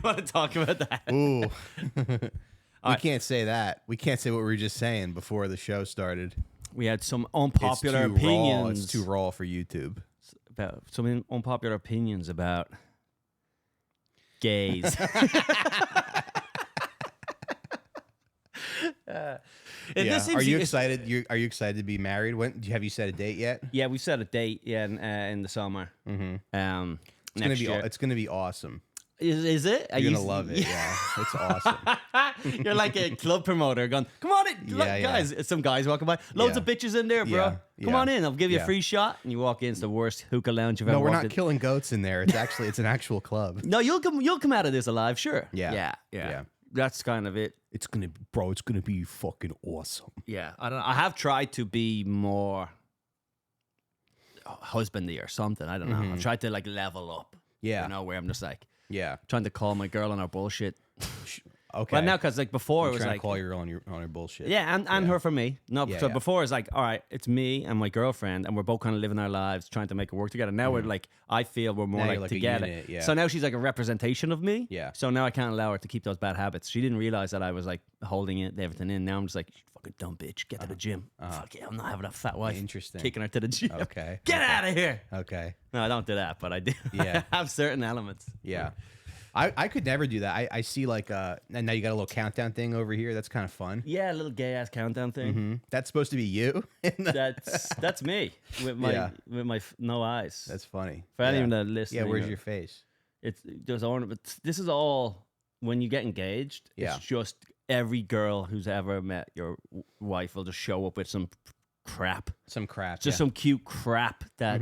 you want to talk about that? Ooh. We can't say that. We can't say what we were just saying before the show started. We had some unpopular It's too opinions. Raw. It's too raw for YouTube. About some unpopular opinions about gays. Are you excited? Are you excited to be married? Have you set a date yet? Yeah, we set a date. Yeah, in the summer. Mm-hmm. Next year. It's gonna be awesome. Is it? You're gonna love it. Yeah, it's awesome. You're like a club promoter going, come on in, guys. Some guys walking by, loads of bitches in there, bro. Come on in, I'll give you a free shot. And you walk in, it's the worst hookah lounge you've ever walked in. No, we're not killing goats in there. It's an actual club. No, you'll come out of this alive, sure. Yeah. That's kind of it. It's gonna be fucking awesome. Yeah, I don't know. I have tried to be more husbandy or something. I don't know. I've tried to like level up. Yeah, where I'm just like, trying to call my girl on her bullshit. Okay. But now, because like before You're it was trying like to call your girl on her bullshit. Yeah, and her for me. No, Yeah, so before it's like, all right, it's me and my girlfriend, and we're both kind of living our lives, trying to make it work together. Now we're like, I feel we're more Now like you're like a together. unit, yeah. So now she's like a representation of me. Yeah. So now I can't allow her to keep those bad habits. She didn't realize that I was like holding everything in. Now I'm just like, you fucking dumb bitch, get to the gym. Fuck yeah, I'm not having a fat wife. Interesting. Kicking her to the gym. Okay. Get out of here. Okay. No, I don't do that, but I do. Yeah. I have certain elements. Yeah. I could never do that. I see like and now you got a little countdown thing over here. That's kind of fun. Yeah, a little gay ass countdown thing. That's supposed to be you. That's me with my no eyes. That's funny. For anyone that listens. Yeah, where's your face? There's ornaments. This is all when you get engaged. Yeah. It's just every girl who's ever met your wife will just show up with some crap. Some crap. Just some cute crap that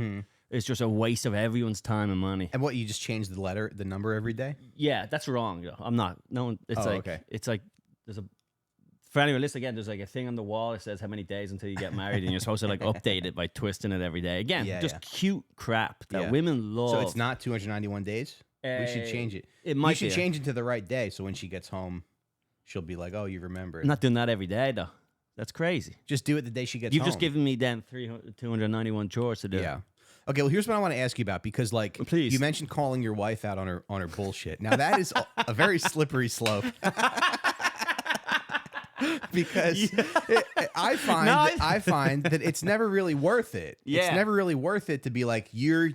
is just a waste of everyone's time and money. And what, you just change the number every day? Yeah, that's wrong. I'm not. No one. It's it's like there's a. For anyone listening again, there's like a thing on the wall that says how many days until you get married, and you're supposed to like update it by twisting it every day. Again, cute crap that women love. So it's not 291 days? We should change it. You should change it to the right day, so when she gets home, she'll be like, oh, you remember it. I'm not doing that every day, though. That's crazy. Just do it the day she gets home. You've just given me then 291 chores to do. Yeah. Okay, well, here's what I want to ask you about, because like Please. You mentioned calling your wife out on her bullshit. Now that is a very slippery slope. Because I find that it's never really worth it. Yeah. It's never really worth it to be like, you're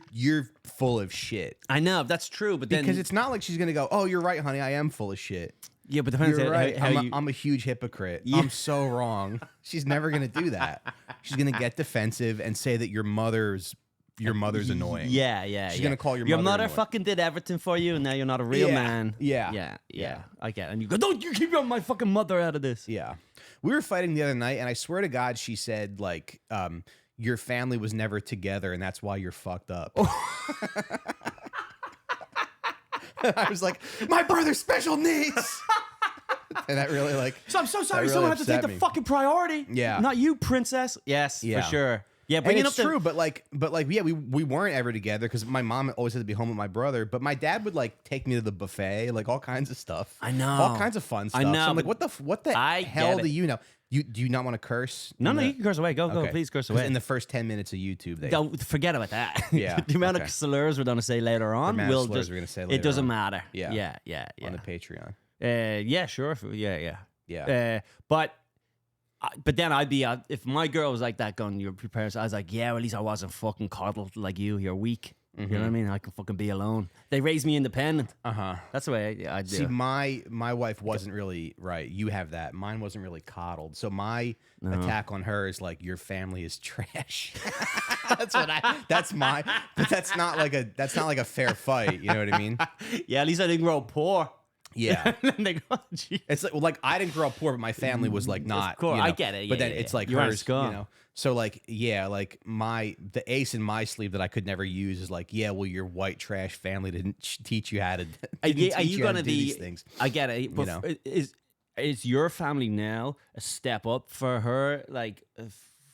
full of shit. I know, that's true, but then Because it's not like she's gonna go, oh, you're right, honey, I am full of shit. Yeah, but depends You're on right. how you... I'm a huge hypocrite. Yeah. I'm so wrong. She's never gonna do that. She's gonna get defensive and say that your mother's annoying. Yeah. She's gonna call your mother annoying. fucking did everything for you, and now you're not a real man. Yeah. I get it. And you go, don't you keep my fucking mother out of this. Yeah. We were fighting the other night, and I swear to God, she said, like, your family was never together, and that's why you're fucked up. I was like, my brother's special needs. And that really, like... So I'm so sorry really someone had to take upset the me. fucking priority. Yeah. Not you, princess. Yes, Yeah. for sure. Yeah, And bringing it's up true, but yeah, we weren't ever together because my mom always had to be home with my brother. But my dad would like take me to the buffet, like all kinds of stuff. I know, all kinds of fun stuff. I know. So I'm like, what the I hell get do it. you know? Do you not want to curse? No, you can curse away. Go, Okay. please curse 'Cause away. in the first 10 minutes of YouTube, they Don't forget about that. Yeah, The amount okay. of slurs we're going to say later on, amount of we'll slurs just, we're gonna say it later doesn't on. matter. Yeah. Yeah. on the Patreon. Yeah, sure. Yeah. Yeah. But then I'd be if my girl was like that going, you're prepared. I was like, yeah, well, at least I wasn't fucking coddled like you. You're weak. You know what I mean? I can fucking be alone. They raised me independent. That's the way I do. See, my wife wasn't really right. You have that. Mine wasn't really coddled. So my attack on her is like, your family is trash. That's not like a fair fight. You know what I mean? Yeah, at least I didn't grow up poor. Yeah. And they go, gee. It's like I didn't grow up poor, but my family was like not. Of course, you know, I get it. but Yeah, then yeah, it's like you aren't hers, scum. you know. So like, yeah, like the ace in my sleeve that I could never use is like, yeah, well, your white trash family didn't teach you how to. Are you going gonna to do be? these things? I get it. But You know. Is your family now a step up for her? Like,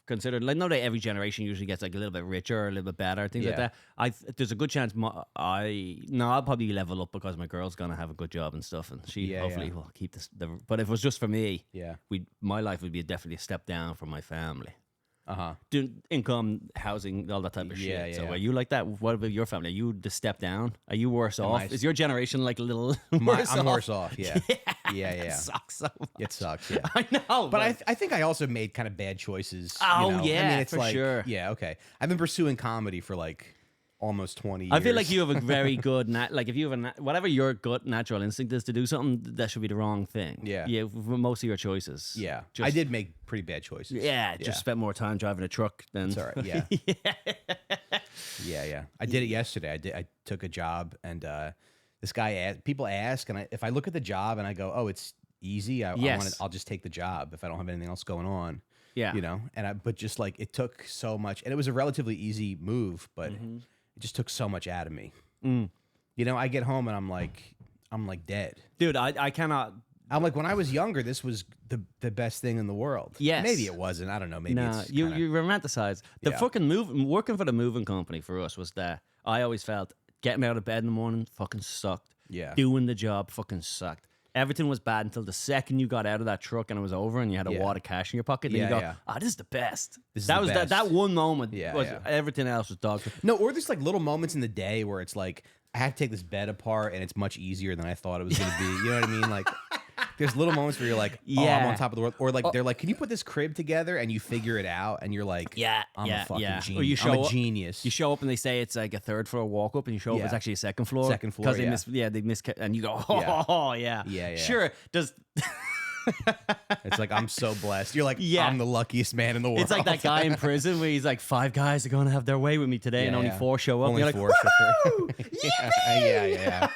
considered like, not that every generation usually gets like a little bit richer or a little bit better, things like Yeah. that. There's a good chance I'll probably level up because my girl's gonna have a good job and stuff, and she hopefully will keep this. But if it was just for me, Yeah. my life would be definitely a step down from my family. doing income, housing, all that type of shit. So are you like that? What about your family? Are you the step down? Are you worse off? Is your generation like a little worse I'm off? worse off, yeah. It sucks so much. It sucks, yeah. I know. But I think I also made kind of bad choices. Oh, you know? yeah, I mean, it's for like, sure. Yeah, okay. I've been pursuing comedy for like almost 20 years. I feel like you have a very good, like if you have whatever your gut natural instinct is to do something, that should be the wrong thing. Yeah. For most of your choices. Yeah. I did make pretty bad choices. Yeah, just spent more time driving a truck than. That's all right. Yeah. Yeah. I did it yesterday. I took a job, and this guy people ask, and if I look at the job and I go, oh, it's easy. I'll just take the job if I don't have anything else going on. Yeah. You know, but just like it took so much, and it was a relatively easy move, but it just took so much out of me. You know, I get home and I'm like dead. Dude, I cannot. I'm like, when I was younger, this was the best thing in the world. Yes. Maybe it wasn't. I don't know. Maybe it's you romanticize. The fucking working for the moving company for us was that I always felt getting out of bed in the morning fucking sucked. Yeah. Doing the job fucking sucked. Everything was bad until the second you got out of that truck and it was over and you had a wad of cash in your pocket. Then you go, this is the best. That one moment. Everything else was dog shit. No, or there's like little moments in the day where it's like, I have to take this bed apart and it's much easier than I thought it was going to be. You know what I mean? Like, there's little moments where you're like, I'm on top of the world. Or like, they're like, can you put this crib together? And you figure it out and you're like, I'm a fucking genius. I'm a genius. You show up and they say it's like a third floor walk up and you show up, it's actually a second floor. Second floor, because they miss, and you go, yeah. Sure. It's like, I'm so blessed. You're like, I'm the luckiest man in the world. It's like that guy in prison where he's like, 5 guys are going to have their way with me today and only 4 show up. Only and you're 4 like, show up.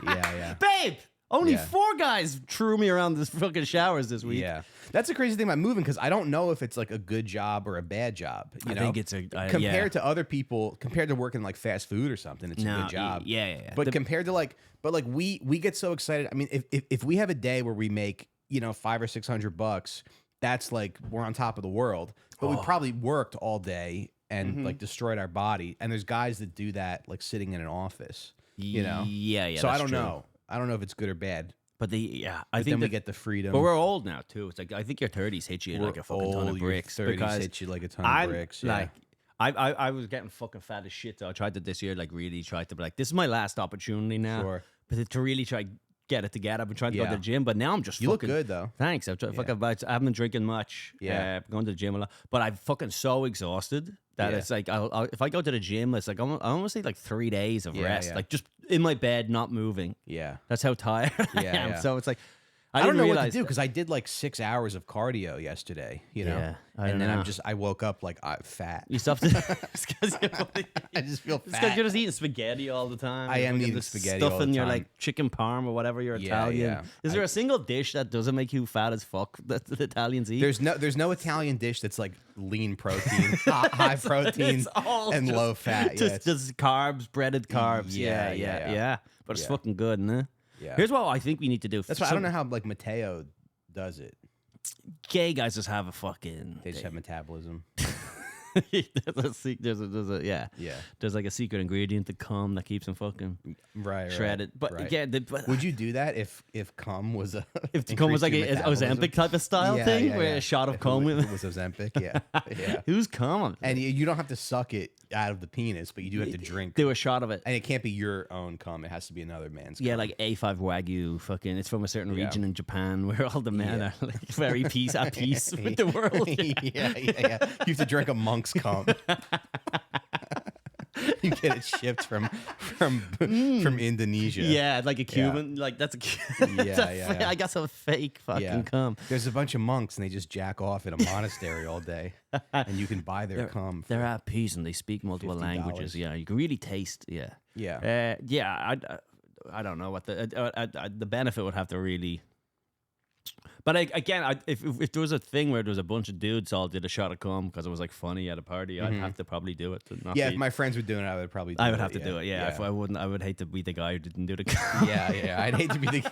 Yeah. Babe, only 4 guys threw me around this fucking showers this week. Yeah. That's the crazy thing about moving, because I don't know if it's like a good job or a bad job. You know? Think it's compared to other people, compared to working like fast food or something, it's a good job. Yeah. But compared to like we get so excited. I mean, if we have a day where we make, you know, $500 or $600, that's like we're on top of the world. But we probably worked all day and like destroyed our body. And there's guys that do that like sitting in an office. You know? Yeah. So I don't know. I don't know if it's good or bad. But I think then we get the freedom. But we're old now too. It's like I think your 30s hit you like a fucking ton of bricks. Your 30s hit you like a ton of bricks. Yeah. Like I was getting fucking fat as shit. So I tried to this year, like really tried to be like, this is my last opportunity now. Sure. But to really try get it together. I've been trying to go to the gym, but now I'm just You look good though. Thanks. I haven't been drinking much. Going to the gym a lot, but I'm fucking so exhausted that it's like if I go to the gym, it's like I almost need like 3 days of rest, like just in my bed, not moving. Yeah, that's how tired I am. Yeah. So it's like I don't know what to do because I did like 6 hours of cardio yesterday, you know, and then I woke up like fat. You stopped. I just feel fat. Because you're just eating spaghetti all the time. I am eating spaghetti all the time. Stuff in your like chicken parm or whatever you're Italian. Yeah. Is there a single dish that doesn't make you fat as fuck that the Italians eat? There's no Italian dish that's like lean protein, high protein, and low fat. Just carbs, breaded carbs. Yeah. But it's fucking good, isn't it? Yeah. Here's what I think we need to do. That's why I don't know how like Mateo does it. Gay guys just have a fucking. They just have metabolism. There's like a secret ingredient to cum that keeps them fucking shredded. But again, would you do that if cum was a cum was like a Ozempic type of style thing where a shot of cum it was Ozempic? Yeah. Who's cum? And you don't have to suck it out of the penis, but you do have to drink. Do a shot of it, and it can't be your own cum. It has to be another man's. Yeah, cum. like A5 Wagyu. Fucking, it's from a certain region in Japan where all the men are like very at peace with the world. Yeah. You have to drink a monk's cum. You get it shipped from Indonesia. Yeah, like a Cuban. Like that's a I got some fake fucking cum. There's a bunch of monks and they just jack off at a monastery all day, and you can buy their cum. They're at peace and they speak multiple languages. Yeah, you can really taste. Yeah. I don't know what the benefit would have to really. But if there was a thing where there was a bunch of dudes all did a shot of cum because it was like funny at a party, I'd have to probably do it. If my friends were doing it, I would probably do it. I would have to do it, If I wouldn't, I would hate to be the guy who didn't do the cum. I'd hate to be the...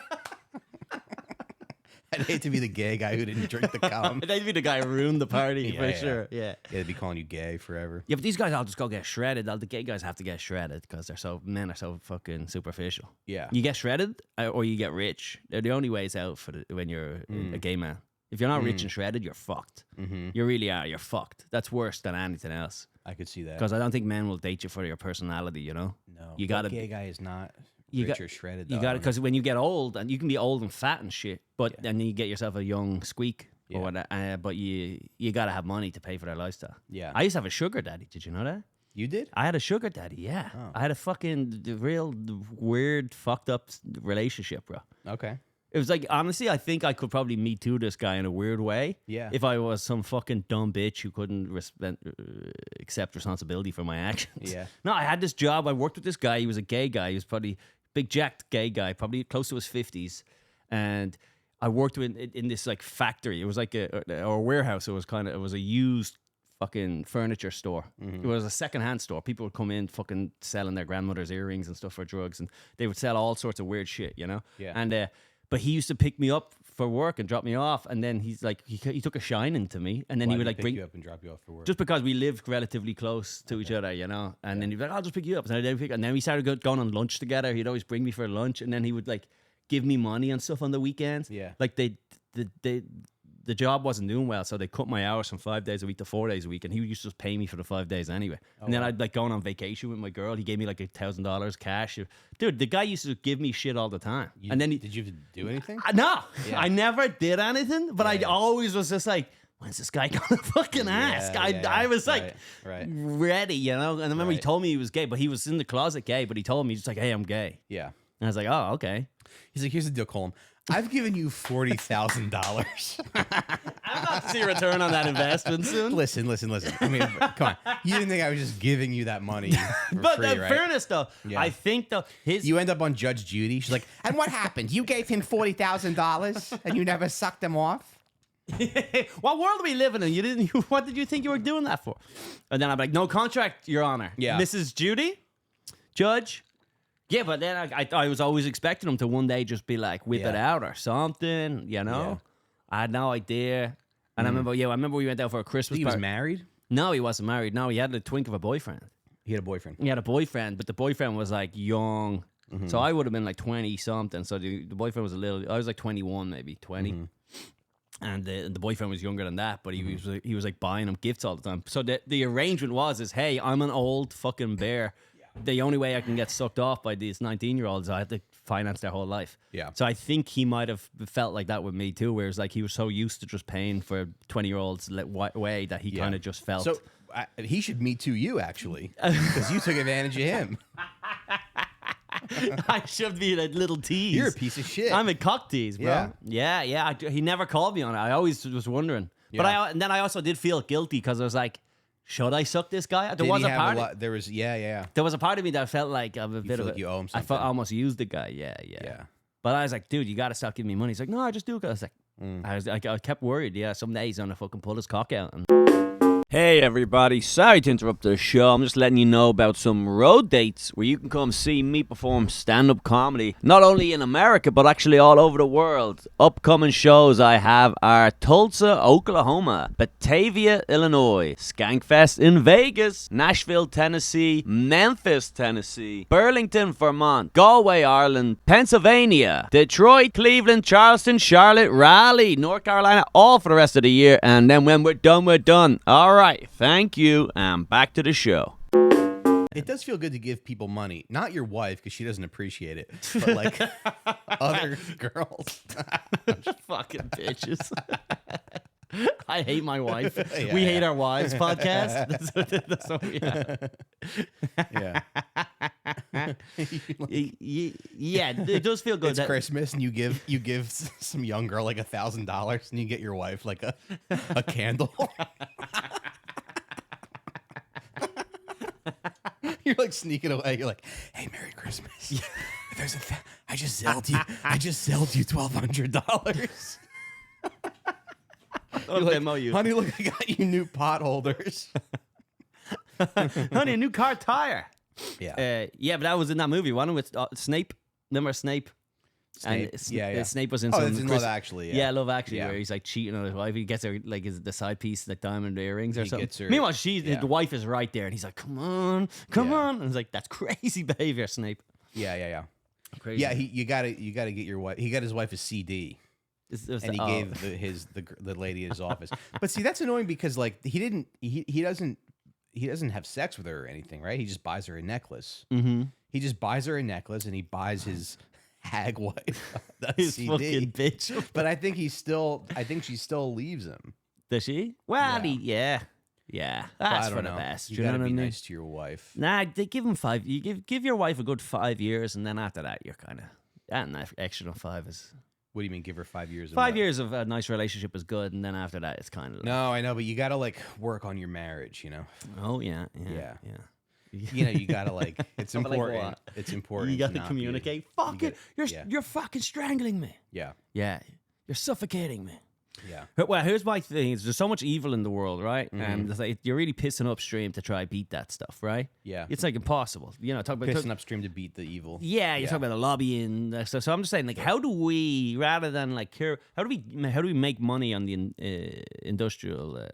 I'd hate to be the gay guy who didn't drink the cum. I'd hate to be the guy who ruined the party, for sure. Yeah, they'd be calling you gay forever. Yeah, but these guys all just go get shredded. The gay guys have to get shredded because men are so fucking superficial. Yeah. You get shredded or you get rich. They're the only ways out when you're a gay man. If you're not rich and shredded, you're fucked. Mm-hmm. You really are. You're fucked. That's worse than anything else. I could see that. Because I don't think men will date you for your personality, you know? No. You got a gay guy is not rich or shredded. You got it, because when you get old, and you can be old and fat and shit, but then you get yourself a young squeak or whatever, but you got to have money to pay for their lifestyle. Yeah. I used to have a sugar daddy. Did you know that? You did? I had a sugar daddy, yeah. Oh. I had a fucking real weird, fucked up relationship, bro. Okay. It was like, honestly, I think I could probably Me Too this guy in a weird way. Yeah. If I was some fucking dumb bitch who couldn't accept responsibility for my actions. Yeah. No, I had this job. I worked with this guy. He was a gay guy. He was probably big jacked gay guy, probably close to his 50s. And I worked with in this like factory. It was like a warehouse. It was a used fucking furniture store. Mm-hmm. It was a secondhand store. People would come in fucking selling their grandmother's earrings and stuff for drugs, and they would sell all sorts of weird shit, you know? Yeah. And but he used to pick me up for work and drop me off, and then he's like he took a shining to me, and then he would like pick you up and drop you off for work? Just because we lived relatively close to each other, you know? And then he'd be like, I'll just pick you up. And then we started going on lunch together. He'd always bring me for lunch, and then he would like give me money and stuff on the weekends. Yeah. Like the job wasn't doing well, so they cut my hours from 5 days a week to 4 days a week, and he used to just pay me for the 5 days anyway. And then I'd like going on vacation with my girl. He gave me like $1,000 cash. Dude, the guy used to give me shit all the time. And then did you do anything? No, I never did anything, but I always was just like, when's this guy gonna fucking ask? I was like ready, you know? And I remember he told me he was gay, but he was in the closet gay, but he told me, he's like, hey, I'm gay. Yeah. And I was like, oh, okay. He's like, here's the deal, Colum. I've given you $40,000. I'm about to see a return on that investment soon. Listen. I mean, come on. You didn't think I was just giving you that money for but free, right? Fairness, though, I think though you end up on Judge Judy. She's like, and what happened? You gave him $40,000 and you never sucked him off? What world are we living in? You didn't. What did you think you were doing that for? And then I'm like, no contract, Your Honor. Yeah, Mrs. Judy, Judge. Yeah, but then I was always expecting him to one day just be like, whip it out or something, you know? Yeah. I had no idea. And I remember we went out for a Christmas party. He was married? No, he wasn't married. No, he had a twink of a boyfriend. He had a boyfriend? He had a boyfriend, but the boyfriend was like young. Mm-hmm. So I would have been like 20-something. So the boyfriend was I was like 21 maybe, 20. Mm-hmm. And the boyfriend was younger than that, but he was like buying him gifts all the time. So the arrangement was, hey, I'm an old fucking bear. The only way I can get sucked off by these 19-year-olds, I have to finance their whole life. Yeah. So I think he might have felt like that with me too, whereas like he was so used to just paying for 20-year-olds way that he kind of just felt. So he should Me Too you, actually, because you took advantage of him. I should be a little tease. You're a piece of shit. I'm a cock tease, bro. Yeah. He never called me on it. I always was wondering. Yeah. But then I also did feel guilty because I was like, should I suck this guy? There was a part. There was There was a part of me that felt like I'm a bit of you owe him something. I almost used the guy. Yeah. But I was like, dude, you got to stop giving me money. He's like, no, I just do it. I was like, I kept worried. Yeah, someday he's gonna fucking pull his cock out. Hey everybody, sorry to interrupt the show. I'm just letting you know about some road dates where you can come see me perform stand-up comedy, not only in America, but actually all over the world. Upcoming shows I have are Tulsa, Oklahoma, Batavia, Illinois, Skankfest in Vegas, Nashville, Tennessee, Memphis, Tennessee, Burlington, Vermont, Galway, Ireland, Pennsylvania, Detroit, Cleveland, Charleston, Charlotte, Raleigh, North Carolina, all for the rest of the year. And then when we're done, we're done. All right. Thank you, and back to the show. It does feel good to give people money. Not your wife, because she doesn't appreciate it, but like other girls. Fucking bitches. I hate my wife. We hate our wives podcast. That's what we have. Yeah, it does feel good. It's Christmas, and you give some young girl like $1,000, and you get your wife like a candle. You're like sneaking away. You're like, "Hey, Merry Christmas." Yeah. I just sold you $1,200. Like, honey, look, I got you new pot holders. Honey, a new car tire. Yeah. But that was in that movie, wasn't it? With Snape. Remember Snape? Snape. Snape was in some... in Love Actually. Yeah, Love Actually, where he's like cheating on his wife. He gets her like the side piece, like diamond earrings or something. Meanwhile, the wife is right there, and he's like, come on. And he's like, that's crazy behavior, Snape. Yeah. Crazy. Yeah, you gotta get your wife. He got his wife a CD. And he gave the lady his office. But see, that's annoying because like he doesn't have sex with her or anything, right? He just buys her a necklace. Mm-hmm. He just buys her a necklace and he buys his hag wife his CD. fucking bitch. But I think she still leaves him. Does she? Well, yeah. That's for the best. You know gotta what be I mean? nice to your wife. Nah, they give him 5. You give your wife a good 5 years, and then after that, you're kind of an extra 5 is. What do you mean? Give her 5 years? 5 years of a nice relationship is good, and then after that, it's kind of like, no, I know, but you gotta like work on your marriage, you know. Oh yeah. You know, you gotta like. It's important. Like it's important. You gotta communicate. Fuck it. You're fucking strangling me. Yeah. Yeah. You're suffocating me. Yeah. Well, here's my thing. There's so much evil in the world, right? Mm-hmm. And it's like, you're really pissing upstream to try beat that stuff, right? Yeah. It's like impossible. You know, talk about pissing upstream to beat the evil. Yeah, you talk about the lobbying stuff. So I'm just saying, like, how do we, rather than like care, how do we make money on the industrial,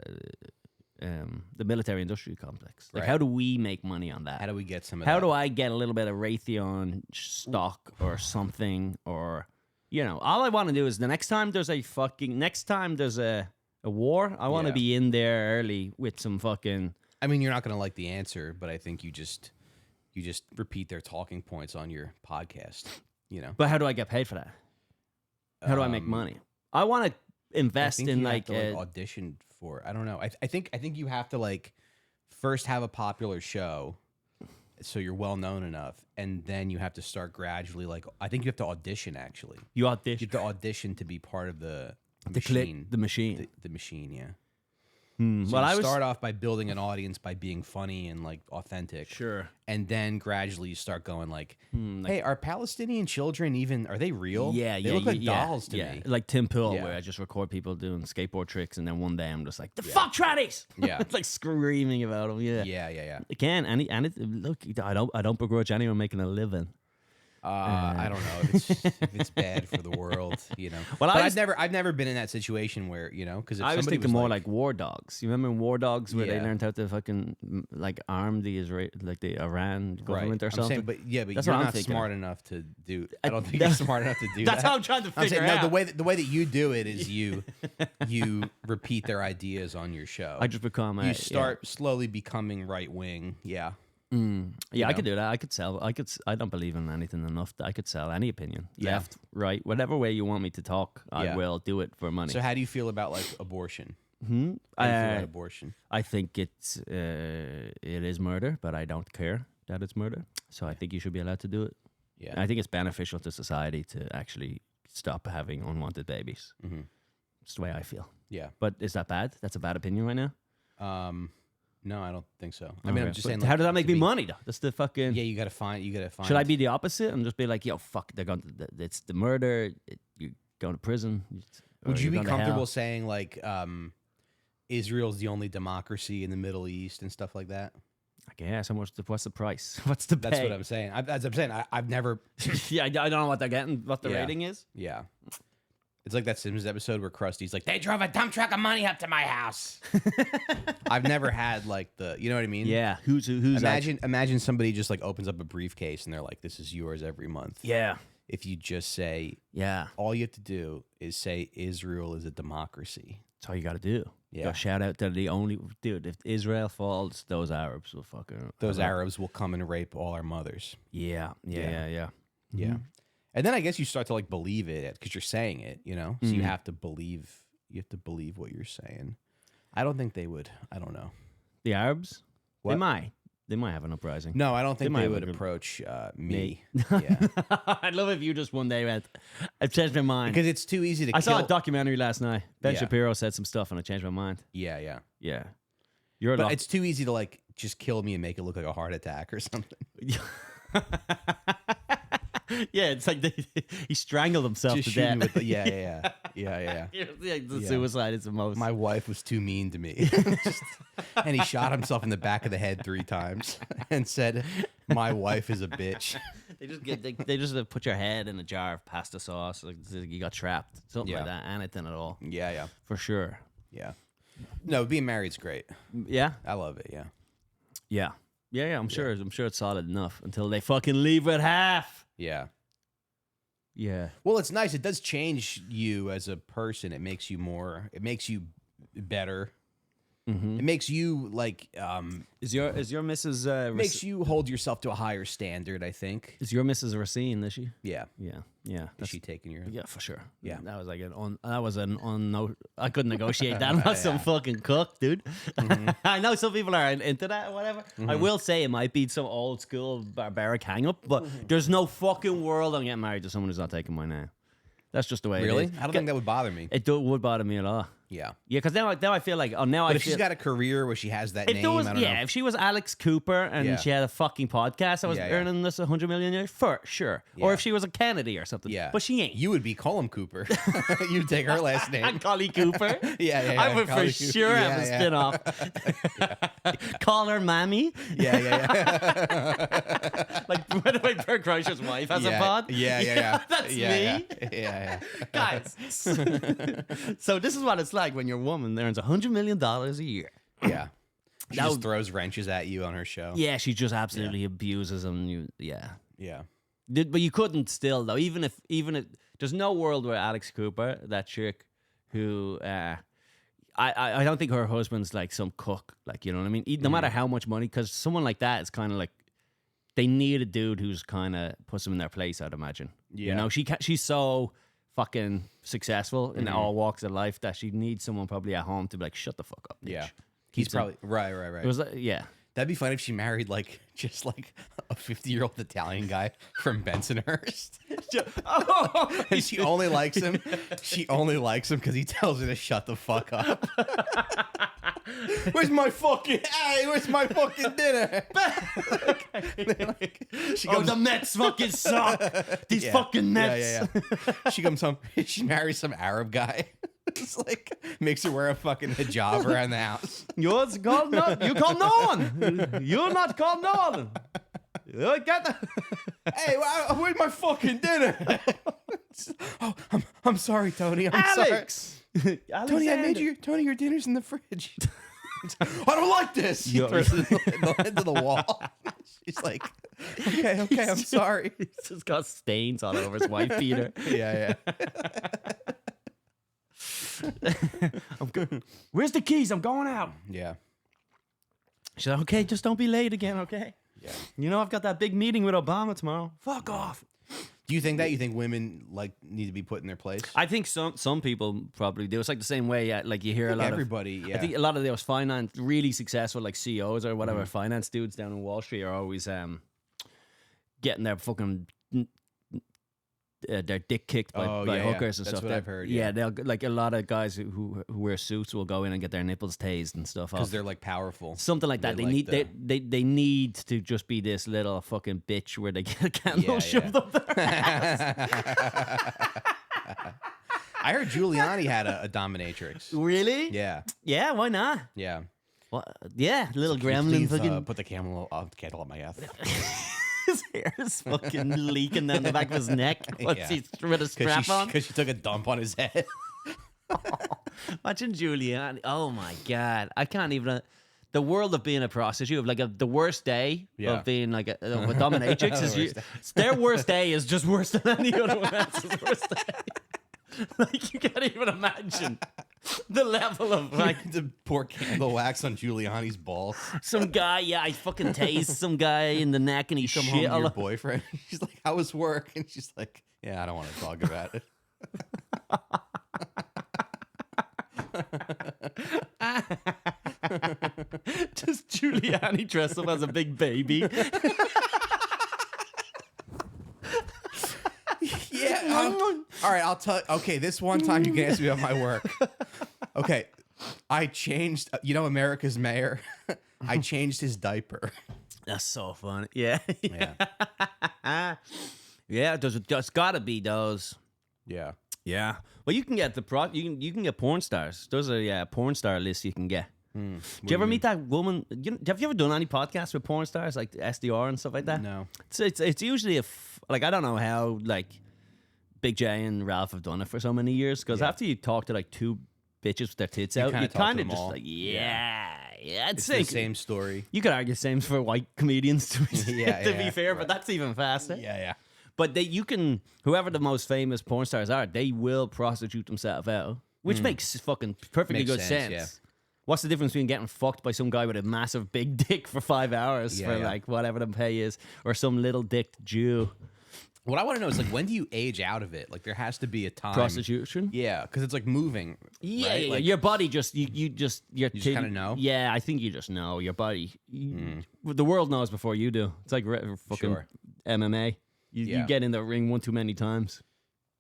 the military industrial complex? Like, how do we make money on that? How do we get some of that? How do I get a little bit of Raytheon stock or something, or, you know, all I want to do is the next time there's a war, I want to be in there early with some fucking. I mean, you're not going to like the answer, but I think you just repeat their talking points on your podcast, you know. But how do I get paid for that? How do I make money? I want to invest in like audition for. I don't know. I think you have to like first have a popular show, so you're well known enough, and then you have to start gradually. Like, I think you have to audition. Actually, you audition. You have to audition to be part of the machine. The machine. The machine. Yeah. So well, I start off by building an audience by being funny and like authentic. Sure. And then gradually you start going like, hey, are Palestinian children are they real? Yeah, they look like dolls to me. Like Tim Pool, where I just record people doing skateboard tricks, and then one day I'm just like, the fuck trannies! Yeah. Like screaming about them. Yeah. Again, look, I don't begrudge anyone making a living. I don't know if it's bad for the world, you know. Well, I've never been in that situation where, you know, because I was thinking more like War Dogs. You remember in War Dogs where they learned how to fucking like arm the Iran government or something? But you're not smart enough to do. I don't think you're smart enough to do That's how I'm trying to figure out. No, the way that you do it is you repeat their ideas on your show. I just become you start slowly becoming right wing. Yeah. I could do that. I could sell. I don't believe in anything enough that I could sell any opinion. Left, right, whatever way you want me to talk, I will do it for money. So how do you feel about like abortion? How do you feel about abortion? I think it is murder, but I don't care that it's murder. So I think you should be allowed to do it. Yeah. And I think it's beneficial to society to actually stop having unwanted babies. Mm-hmm. It's the way I feel. Yeah. But is that bad? That's a bad opinion right now? No, I don't think so. I mean, I'm just saying. How does that make me money, though? That's the fucking. Yeah, you gotta find. Should I be the opposite and just be like, yo, fuck, it's the murder. You're going to prison. Would you be comfortable saying like, Israel's the only democracy in the Middle East and stuff like that? I guess. What's the price? What's the pay? That's what I'm saying. As I'm saying, I've never. Yeah, I don't know what they're getting. What the rating is? Yeah. It's like that Simpsons episode where Krusty's like, they drove a dump truck of money up to my house. I've never had like you know what I mean? Yeah. Who's imagine somebody just like opens up a briefcase and they're like, this is yours every month. Yeah. If you just say, all you have to do is say Israel is a democracy. That's all you got to do. Yeah. Go shout out to the only dude. If Israel falls, those Arabs will fucking. Those Arabs will come and rape all our mothers. Yeah. Mm-hmm. And then I guess you start to like believe it because you're saying it, you know. So you have to believe. You have to believe what you're saying. I don't think they would. I don't know. The Arabs? What? They might have an uprising. No, I don't think they would approach me. Yeah. I'd love if you just one day went, I've changed my mind. Because it's too easy to kill. Saw a documentary last night. Ben Shapiro said some stuff and I changed my mind. Yeah. But it's too easy to like just kill me and make it look like a heart attack or something. Yeah, it's like he strangled himself just to death. Yeah. The suicide is the most. My wife was too mean to me. And he shot himself in the back of the head 3 times and said, my wife is a bitch. They just put your head in a jar of pasta sauce. Like you got trapped. Something like that. Anything at all. Yeah. For sure. Yeah. No, being married's great. Yeah. I love it, Yeah. I'm sure it's solid enough until they fucking leave with half. Yeah. Yeah. Well, it's nice. It does change you as a person. It makes you better. Mm-hmm. It makes you like is your Mrs. makes you hold yourself to a higher standard, I think. Is your Mrs. Recine, is she? Yeah. Is she taking your? Yeah, for sure. Yeah. That was like I couldn't negotiate that. I'm not some fucking cook, dude. Mm-hmm. I know some people are into that or whatever. Mm-hmm. I will say it might be some old school barbaric hang up, but there's no fucking world I'm getting married to someone who's not taking my name. That's just the way really? it is. I don't think that would bother me. It would bother me at all. Yeah. Yeah, because now I feel like, but if she's got a career where she has that name, I don't know. If she was Alex Cooper and she had a fucking podcast, I was earning this 100 million a year, for sure. Yeah. Or if she was a Kennedy or something. Yeah. But she ain't. You would be Colum Cooper. You'd take her last name. Collie Cooper. Yeah. I would for sure have a spin-off. Call her Mammy. Yeah. Like, by the way, Bert Kreischer's wife has a pod. Yeah. That's me. Yeah. Guys. So this is what it's like when your woman earns $100 million a year. Yeah. She just throws wrenches at you on her show. Yeah, she just absolutely abuses them. Yeah. But you couldn't still, though. Even if there's no world where Alex Cooper, that chick who, I don't think her husband's like some cook. Like, you know what I mean? No matter how much money, because someone like that is kind of like, they need a dude who's kind of puts them in their place, I'd imagine. Yeah. You know, she's so fucking successful in all walks of life that she needs someone probably at home to be like, shut the fuck up, bitch. Yeah. He's probably right. It was like, that'd be funny if she married like just like a 50-year-old Italian guy from Bensonhurst. And she only likes him. She only likes him because he tells her to shut the fuck up. Where's my fucking dinner? The Mets fucking suck. These fucking Mets. Yeah. She comes home. She marries some Arab guy. It's like makes her wear a fucking hijab around the house. You call no one. You're not called no one. Hey, where's my fucking dinner? I'm sorry, Tony. Alex. Sorry. Tony, I made your dinner's in the fridge. I don't like this. She throws it into the wall. She's like, okay, I'm sorry. He's just got stains all over his wife beater. Yeah. I'm good. Where's the keys? I'm going out. Yeah. She's like, okay, just don't be late again, okay? Yeah. You know, I've got that big meeting with Obama tomorrow. Fuck off. Do you think that? You think women like need to be put in their place? I think some people probably do. It's like the same way, like you hear a lot everybody, I think a lot of those really successful like CEOs or whatever finance dudes down in Wall Street are always getting their fucking their dick kicked by hookers and That's stuff. What I've heard. Yeah, they'll like a lot of guys who wear suits will go in and get their nipples tased and stuff because they're like powerful, something like that. They need to just be this little fucking bitch where they get a candle shoved up their ass. I heard Giuliani had a dominatrix. Really? Yeah. Yeah. Why not? Yeah. Well, yeah, little gremlin. Fucking put the candle on my ass. His hair is fucking leaking down the back of his neck. What's he with a strap on? Because she took a dump on his head. Watching Giuliani. Oh my God. I can't even. The world of being a prostitute, like the worst day of being like a dominatrix is their worst day is just worse than any other one else's worst day. Like you can't even imagine the level of like to pour candle wax on Giuliani's balls. Some guy, I fucking tased some guy in the neck and he come shit home to your boyfriend. She's like, "How was work?" And she's like, "Yeah, I don't want to talk about it." Just Giuliani dressed up as a big baby. All right, I'll tell. Okay, this one time you can ask me about my work. Okay, I changed. America's mayor. I changed his diaper. That's so funny. Yeah. Yeah. There's got to be those. Yeah. Yeah. Well, you can get you can get porn stars. Those are porn star lists you can get. Do you ever meet that woman? Have you ever done any podcasts with porn stars like SDR and stuff like that? No. It's usually I don't know how like Big J and Ralph have done it for so many years because after you talk to like two bitches with their tits out, you kind of just all. Like it's the same story. You could argue the same for white comedians to be fair, but that's even faster. Yeah. But whoever the most famous porn stars are, they will prostitute themselves out, which makes fucking perfectly good sense. Yeah. What's the difference between getting fucked by some guy with a massive big dick for 5 hours for like whatever the pay is, or some little dicked Jew? What I want to know is, like, when do you age out of it? Like, there has to be a time. Prostitution? Yeah, because it's like moving. Yeah, right? Like, your body just you just kind of know. Yeah, I think you just know your body. The world knows before you do. It's like fucking MMA. You get in the ring one too many times.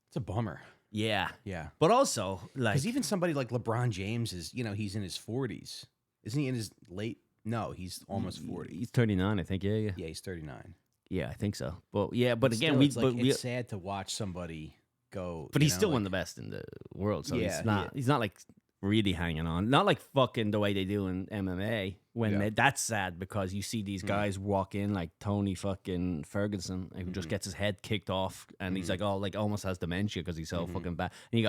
It's a bummer. Yeah. Yeah. But also, like... Because even somebody like LeBron James is, he's in his 40s. Isn't he in his late... No, he's almost 40. He's 39, I think. Yeah. Yeah, he's 39. Yeah, I think so. But again, still, it's sad to watch somebody go... But he's still one of the best in the world, so he's not like really hanging on. Not like fucking the way they do in MMA. That's sad because you see these guys walk in like Tony fucking Ferguson, who just gets his head kicked off, and he's like, almost has dementia because he's so fucking bad. And you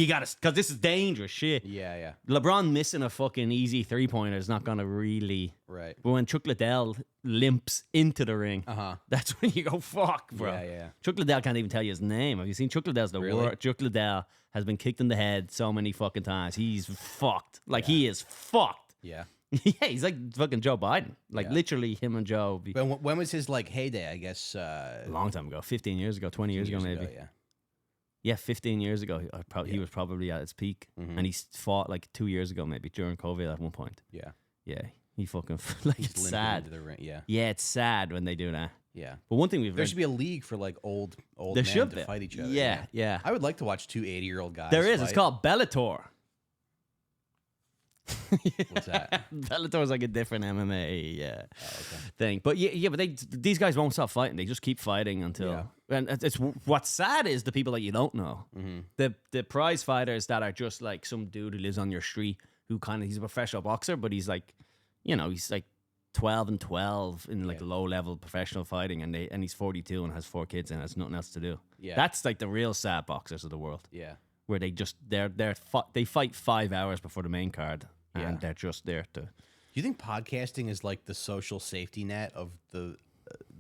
got to, because this is dangerous shit. Yeah. LeBron missing a fucking easy 3-pointer is not gonna really. Right. But when Chuck Liddell limps into the ring, that's when you go, fuck, bro. Yeah. Chuck Liddell can't even tell you his name. Have you seen Chuck Liddell's the worst? Chuck Liddell has been kicked in the head so many fucking times. He's fucked. Like, he is fucked. Yeah. Yeah, he's like fucking Joe Biden. Like, literally him and Joe. But when was his, like, heyday, I guess? A long time ago. 15 years ago, 20 years ago, maybe. Yeah, 15 years ago, he was probably at his peak. And he fought, like, 2 years ago, maybe, during COVID at one point. Yeah, he fucking, like, it's sad. Into the ring. Yeah, it's sad when they do that. Yeah. But one thing there should be a league for, like, old there men should to fight each other. Yeah. I would like to watch two 80-year-old guys There is. fight. It's called Bellator. What's that? Bellator's like a different MMA thing. But but these guys won't stop fighting. They just keep fighting until... And it's what's sad is the people that you don't know. The prize fighters that are just like some dude who lives on your street who he's a professional boxer, but he's like, he's like 12 and 12 in like low-level professional fighting, and he's 42 and has 4 kids and has nothing else to do. Yeah. That's like the real sad boxers of the world. Yeah. Where they just... They fight 5 hours before the main card. And they're just there to... Do you think podcasting is like the social safety net of the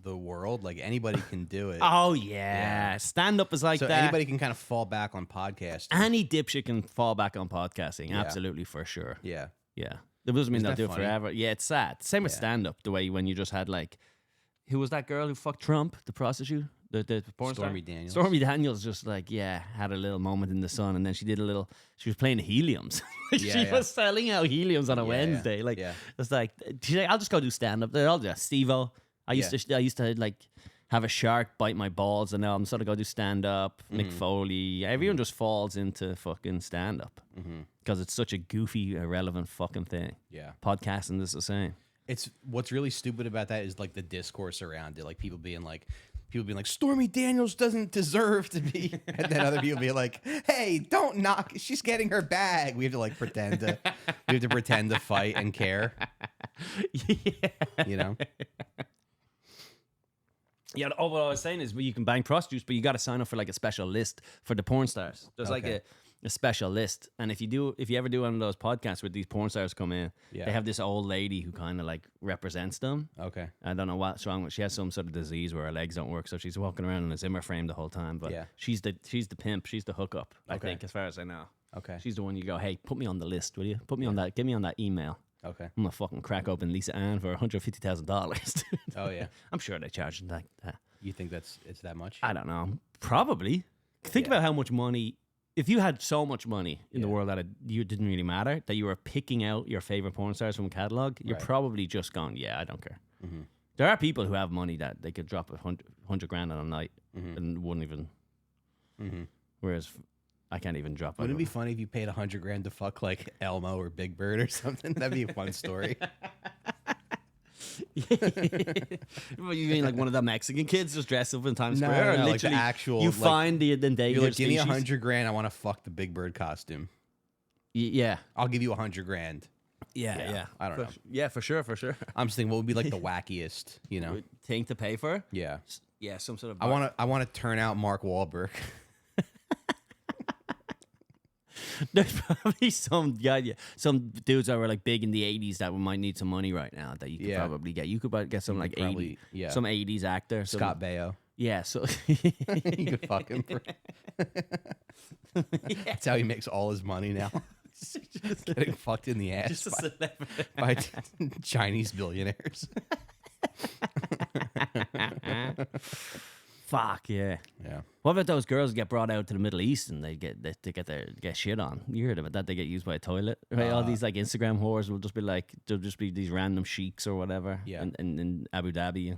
world? Like, anybody can do it. Oh, yeah. Stand-up is like so that. Anybody can kind of fall back on podcasting. Any dipshit can fall back on podcasting. Absolutely, for sure. Yeah. It doesn't mean they'll do it forever. Yeah, it's sad. Same with stand-up, the way when you just had, like... Who was that girl who fucked Trump? The prostitute? The porn Stormy star? Daniels. Stormy Daniels just like, had a little moment in the sun, and then she was playing heliums. She was selling out heliums on a Wednesday. Like, it's like, she's like, I'll just go do stand-up. They're all just Steve-O. I used to like have a shark bite my balls, and now I'm sort of go do stand-up. Mick Foley. Everyone just falls into fucking stand-up. Because it's such a goofy, irrelevant fucking thing. Yeah. Podcasting is the same. It's what's really stupid about that is like the discourse around it. Like people being like, Stormy Daniels doesn't deserve to be, and then other people being like, hey, don't knock, she's getting her bag. We have to like pretend to fight and care. You know? Yeah, what I was saying is, you can bang prostitutes, but you got to sign up for like a special list for the porn stars. There's like a special list, and if you ever do one of those podcasts where these porn stars come in, they have this old lady who kind of like represents them. Okay, I don't know what's wrong with. She has some sort of disease where her legs don't work, so she's walking around in a Zimmer frame the whole time. But she's the pimp, she's the hookup. I think, as far as I know. Okay, she's the one you go, hey, put me on the list, will you? Put me on that. Get me on that email. Okay, I'm gonna fucking crack open Lisa Ann for $150,000. Oh yeah, I'm sure they charge that. You think it's that much? I don't know. Probably. Think about how much money. If you had so much money in the world that you didn't really matter, that you were picking out your favorite porn stars from a catalog, you're probably just going, I don't care. Mm-hmm. There are people who have money that they could drop $100,000 on a night and wouldn't even. Mm-hmm. Whereas I can't even drop. Wouldn't it be funny if you paid $100,000 to fuck like Elmo or Big Bird or something? That'd be a fun story. Well, you mean like one of the Mexican kids just dressed up in Times Square? No, like the actual. You find the endangered you're like, give me species. $100,000. I want to fuck the Big Bird costume. Yeah, I'll give you $100,000. Yeah. I don't know. Yeah, for sure. I'm just thinking, what would be like the wackiest, thing to pay for? Yeah, some sort of. I want to turn out Mark Wahlberg. There's probably some dudes that were like big in the 80s that might need some money right now that you could probably get. You could get some like 80s actor. Scott Baio. Yeah, so you could fuck him. That's how he makes all his money now. Just getting fucked in the ass by Chinese billionaires. Fuck yeah. Yeah. What about those girls who get brought out to the Middle East and they get shit on? You heard about that? They get used by a toilet, right? All these like Instagram whores will just be like, there'll just be these random sheiks or whatever, in Abu Dhabi,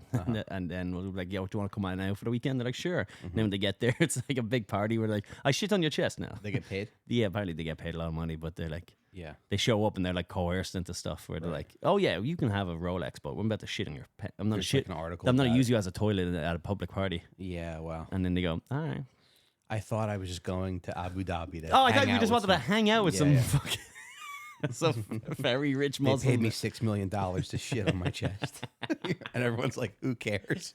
and then we'll be like, yo, do you want to come out now for the weekend? They're like, sure. And then when they get there, it's like a big party where like, I shit on your chest now. They get paid. Yeah, apparently they get paid a lot of money, but they're like, yeah, they show up and they're like coerced into stuff where they're like, oh yeah, you can have a Rolex, but I'm about to shit on your pet. I'm not shit. Like an article. I'm not use you as a toilet at a public party. Yeah, wow. And then they go, all right. I thought I was just going to Abu Dhabi. I thought you just wanted to hang out with some fucking some very rich Muslim. They paid me $6 million to shit on my chest, and everyone's like, "Who cares?"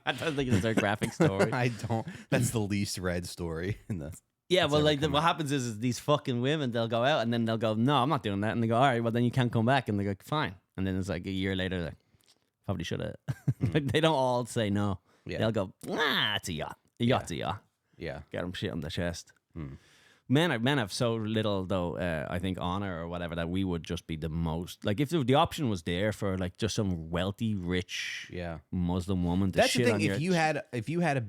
I don't think it's their graphic story. I don't. That's the least read story in the. Yeah, well, like what happens is these fucking women, they'll go out and then they'll go, no, I'm not doing that, and they go, all right, well then you can't come back, and they go, fine, and then it's like a year later, like, probably should have. They don't all say no. Yeah. They'll go, it's a yacht. A yacht's a yacht. Yeah, get them shit on the chest. Men have so little though. I think honor or whatever that we would just be the most like if the option was there for like just some wealthy, rich, Muslim woman. To That's shit the thing. On if you had $1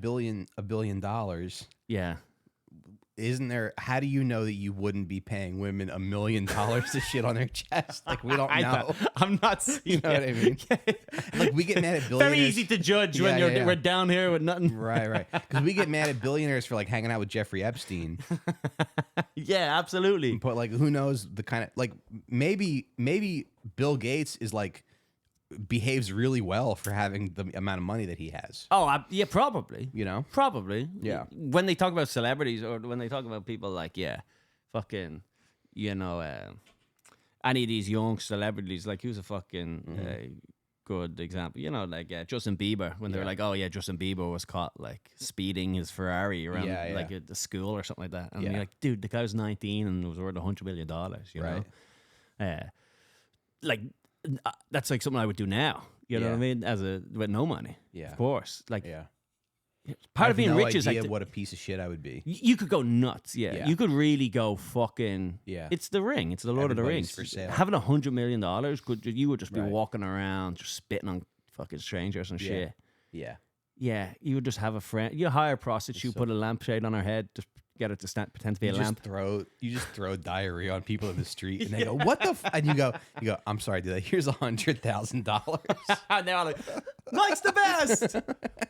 billion, yeah. Isn't there? How do you know that you wouldn't be paying women $1 million to shit on their chest? Like we don't know. I'm not. You know what I mean? Like we get mad at billionaires. Very easy to judge when we're down here with nothing. Right. Because we get mad at billionaires for like hanging out with Jeffrey Epstein. Yeah, absolutely. But like, who knows the kind of like maybe Bill Gates is like. Behaves really well for having the amount of money that he has. Oh, yeah, probably. You know? Probably. Yeah. When they talk about celebrities or when they talk about people like, fucking, any of these young celebrities, like who's a fucking good example? You know, like Justin Bieber, when they were like, oh, yeah, Justin Bieber was caught like speeding his Ferrari around like at the school or something like that. And you're like, dude, the guy was 19 and was worth $100 million, you know? Like, that's like something I would do now. You know what I mean? With no money. Yeah. Of course. Like, part of being rich is like what a piece of shit I would be. You could go nuts. Yeah. You could really go fucking. Yeah. It's the ring. It's the Lord of the Rings. For sale. Having $100 million, you would just be walking around, just spitting on fucking strangers and shit. Yeah. Yeah. You would just have a friend. You hire a prostitute, put a lampshade on her head, just get her to pretend to be a lamp. You just throw diarrhea on people in the street, and they go, "What the?" And you go, "I'm sorry, dude. Here's $100,000." And they're all like, "Mike's the best!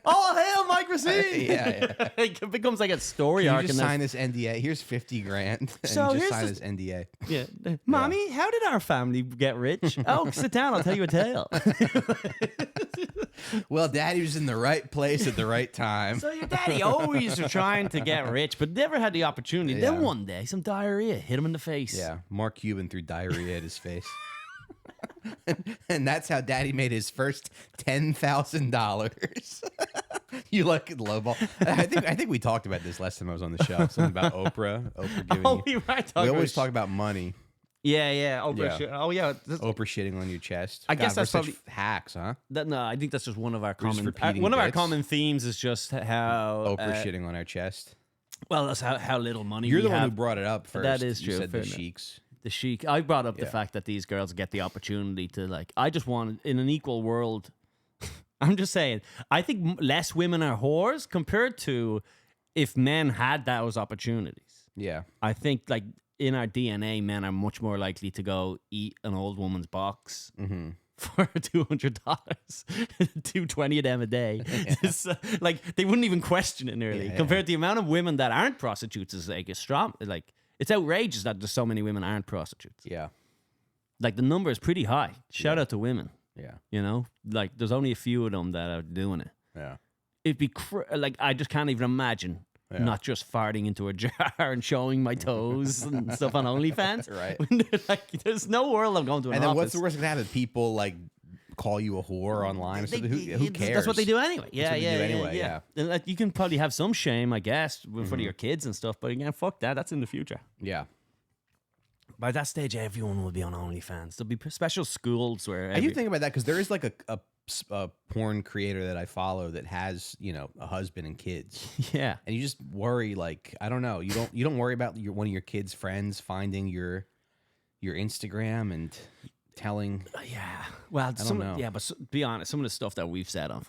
All hail Mike Recine!" Yeah. It becomes like a story arc. Just sign this NDA. Here's $50,000. And just sign this NDA. Yeah, Mommy, how did our family get rich? Oh, sit down. I'll tell you a tale. Well, Daddy was in the right place at the right time. So your daddy always was trying to get rich, but never had the opportunity. Then one day, some diarrhea hit him in the face. Yeah, Mark Cuban threw diarrhea at his face. And that's how Daddy made his first $10,000. You like lowball? I think we talked about this last time I was on the show. Something about Oprah. Oprah giving we always talk about money. Yeah. Oprah. Yeah. Oh, yeah. Oprah shitting on your chest. I guess that's probably hacks, huh? No, I think that's just one of our common. Our common themes is just how Oprah shitting on our chest. Well, that's how little money. You're the one who brought it up first. That is true. You said the sheiks. The sheik. I brought up the fact that these girls get the opportunity to like. I just want in an equal world. I'm just saying. I think less women are whores compared to if men had those opportunities. Yeah. I think like. In our DNA, men are much more likely to go eat an old woman's box for $200, $220 of them a day. Yeah. Like they wouldn't even question it nearly. Compared to the amount of women that aren't prostitutes is like a strong. Like it's outrageous that there's so many women aren't prostitutes. Yeah, like the number is pretty high. Shout out to women. Yeah, you know, like there's only a few of them that are doing it. Yeah, it'd be like I just can't even imagine. Yeah. Not just farting into a jar and showing my toes and stuff on OnlyFans. Right. Like, there's no world I'm going to an And then office. what's the worst that can happen? People like call you a whore online. Who cares? That's what they do anyway. Yeah. And, like, you can probably have some shame, I guess, in front of your kids and stuff. But again, fuck that. That's in the future. Yeah. By that stage, everyone will be on OnlyFans. There'll be special schools where... I do think about that because there is like porn creator that I follow that has, you know, a husband and kids. Yeah. And you just worry, like, I don't know. You don't worry about one of your kids' friends finding your Instagram and telling. Yeah. Well, I don't know. Yeah, but be honest, some of the stuff that we've said on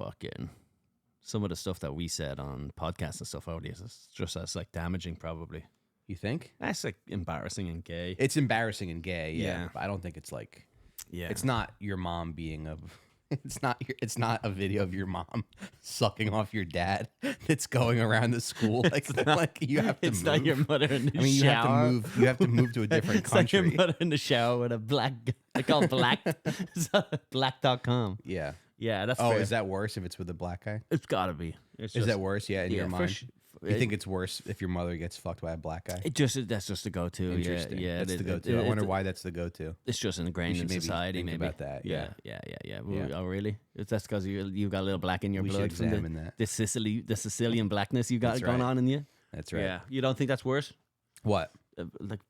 some of the stuff that we said on podcasts and stuff out it's just as like damaging, probably. You think? That's like embarrassing and gay. It's embarrassing and gay, yeah. But I don't think it's like, it's not your mom being a, it's not a video of your mom sucking off your dad that's going around the school. Like, like you have to move. It's not your mother in the shower. You have to move to a different country. It's like your mother in the shower with a black, they call it black, black.com. Yeah. Yeah, that's fair. Is that worse if it's with a black guy? It's gotta be. Is that worse? Yeah, in your mind? You think it's worse if your mother gets fucked by a black guy? That's just the go-to. Interesting. Yeah, that's the go-to. I wonder why that's the go-to. It's just ingrained in society. Think maybe about that. Yeah. Oh, really? That's because you got a little black in your blood from the Sicilian blackness you got going on in you. That's right. Yeah, you don't think that's worse? What? Like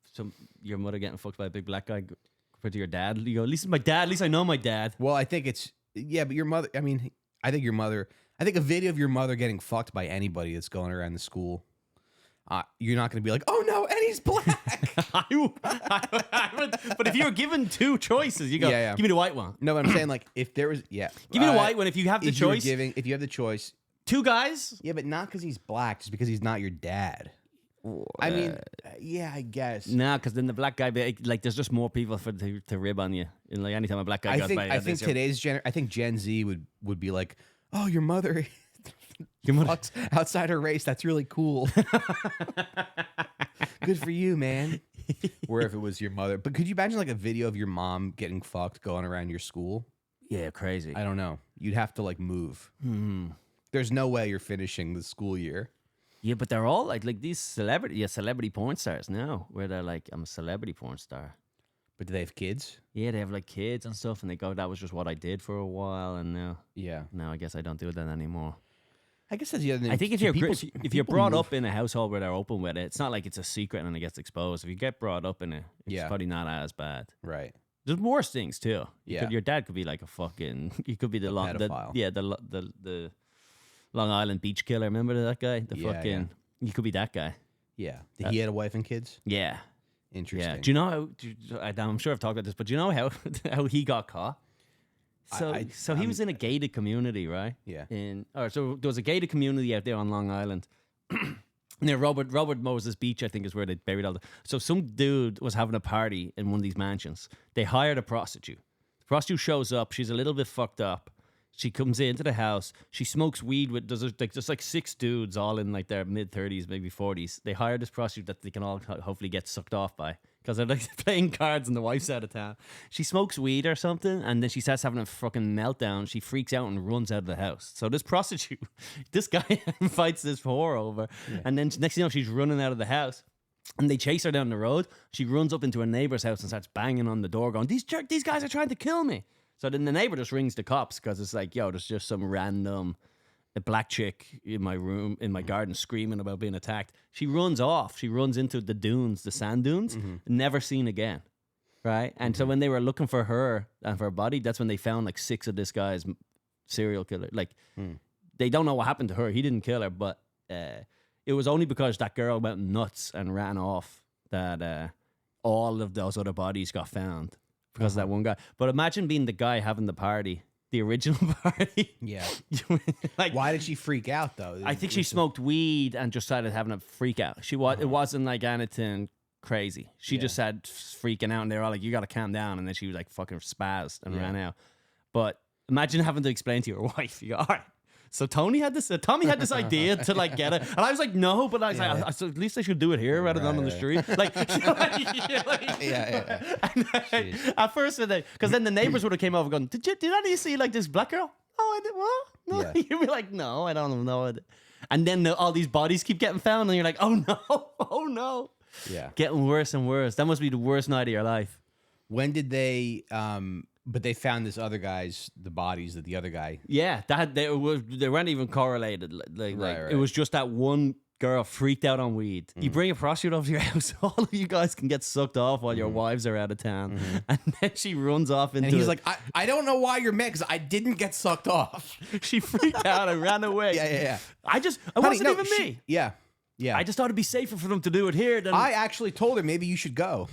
your mother getting fucked by a big black guy compared to your dad? You go, at least my dad. At least I know my dad. Well, I think it's but your mother. I mean, I think a video of your mother getting fucked by anybody that's going around the school. You're not going to be like, oh no, and he's black. I would, but if you were given two choices, you go, give me the white one. No, but I'm saying, like, if there was, give me the white one if you have the choice. If you have the choice, two guys. Yeah, but not because he's black, just because he's not your dad. I mean, I guess. Nah, because then the black guy, like, there's just more people to rib on you. And like anytime a black guy goes by, I think Gen Z would be like, oh, your mother. Outside her race, that's really cool. Good for you, man. Where if it was your mother. But could you imagine like a video of your mom getting fucked going around your school? Yeah, crazy. I don't know. You'd have to like move. There's no way you're finishing the school year. Yeah, but they're all like these celebrity porn stars now, where they're like, I'm a celebrity porn star. But do they have kids? Yeah, they have like kids and stuff, and they go, that was just what I did for a while, and now I guess I don't do that anymore. I guess that's the other thing. I think if you're brought up in a household where they're open with it, it's not like it's a secret and it gets exposed. If you get brought up in it, it's probably not as bad. Right. There's worse things too. Yeah. Your dad could be like a fucking. He could be the Long Island beach killer. Remember that guy? You could be that guy. Yeah. Did he had a wife and kids? Yeah. Interesting. Yeah. Do you know how? I'm sure I've talked about this, but do you know how he got caught? So he was in a gated community, right? Yeah. So there was a gated community out there on Long Island. Near Robert Moses Beach, I think, is where they buried all the. So some dude was having a party in one of these mansions. They hired a prostitute. The prostitute shows up. She's a little bit fucked up. She comes into the house. She smokes weed with. There's like six dudes, all in like their mid-30s, maybe 40s. They hired this prostitute that they can all hopefully get sucked off by, because they're like playing cards and the wife's out of town. She smokes weed or something, and then she starts having a fucking meltdown. She freaks out and runs out of the house. So this prostitute, this guy fights this whore over, and then next thing you know, she's running out of the house. And they chase her down the road. She runs up into a neighbor's house and starts banging on the door, going, these guys are trying to kill me. So then the neighbor just rings the cops, because it's like, yo, there's just some random black chick in my room, in my garden, screaming about being attacked. She runs off. She runs into the dunes, the sand dunes, never seen again, right? And so when they were looking for her and for her body, that's when they found like 6 of this guy's serial killer. Like, they don't know what happened to her. He didn't kill her, but it was only because that girl went nuts and ran off that all of those other bodies got found. Because of that one guy. But imagine being the guy having the party, the original party. Yeah. Like, why did she freak out though? I think she smoked weed and just started having a freak out. It wasn't like anything crazy. She just started freaking out, and they were all like, you got to calm down. And then she was like fucking spazzed and ran out. But imagine having to explain to your wife, you go, all right. So Tommy had this idea to like get it, and I was like, no, but I was like, so at least I should do it here rather than on the street. Like, at first, because then the neighbors would have came over going, did any of you see like this black girl? Oh, I did. What? No, you'd be like, no, I don't know. And then all these bodies keep getting found, and you're like, oh no, yeah, getting worse and worse. That must be the worst night of your life. When did they? But they found the bodies of the other guy. Yeah, they weren't even correlated. Like it was just that one girl freaked out on weed. You bring a prostitute over to your house, all of you guys can get sucked off while your wives are out of town. And then she runs off into And he's like, I don't know why you're mad, because I didn't get sucked off. She freaked out and ran away. Yeah. It wasn't even me. Yeah. I just thought it'd be safer for them to do it here than... I actually told her maybe you should go.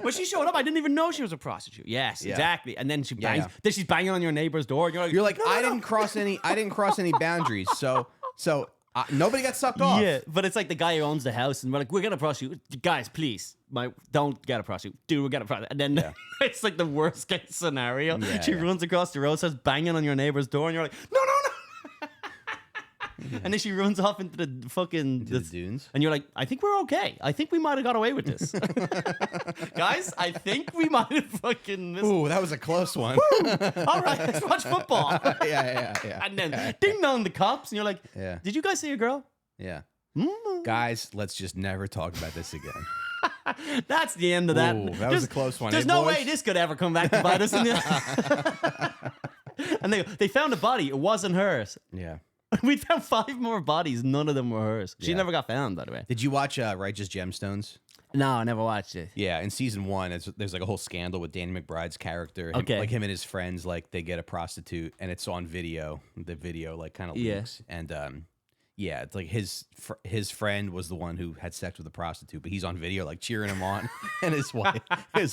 When she showed up, I didn't even know she was a prostitute. Yes, exactly. And then she bangs. Then she's banging on your neighbor's door. And you're like, no, I didn't cross any boundaries. So nobody got sucked off. Yeah, but it's like the guy who owns the house, and we're like, we're gonna prostitute, guys. Please, don't get a prostitute. Dude, we're gonna prostitute. And then it's like the worst case scenario. Yeah, she runs across the road, starts banging on your neighbor's door, and you're like, no. And then she runs off into the fucking the dunes, and you're like, I think we're okay. I think we might have got away with this, guys. I think we might have fucking missed. Ooh, that was a close one. All right, let's watch football. Yeah. And then ding dong, the cops, and you're like, did you guys see a girl? Yeah. Guys, let's just never talk about this again. That's the end of that. Ooh, that was a close one. There's no way this could ever come back to bite us. And they found a body. It wasn't hers. Yeah. We found 5 more bodies. None of them were hers. She never got found, by the way. Did you watch Righteous Gemstones? No, I never watched it. Yeah, in season 1, there's like a whole scandal with Danny McBride's character. Like him and his friends, like they get a prostitute, and it's on video. The video like kind of leaks, and it's like his friend was the one who had sex with the prostitute, but he's on video like cheering him on, and his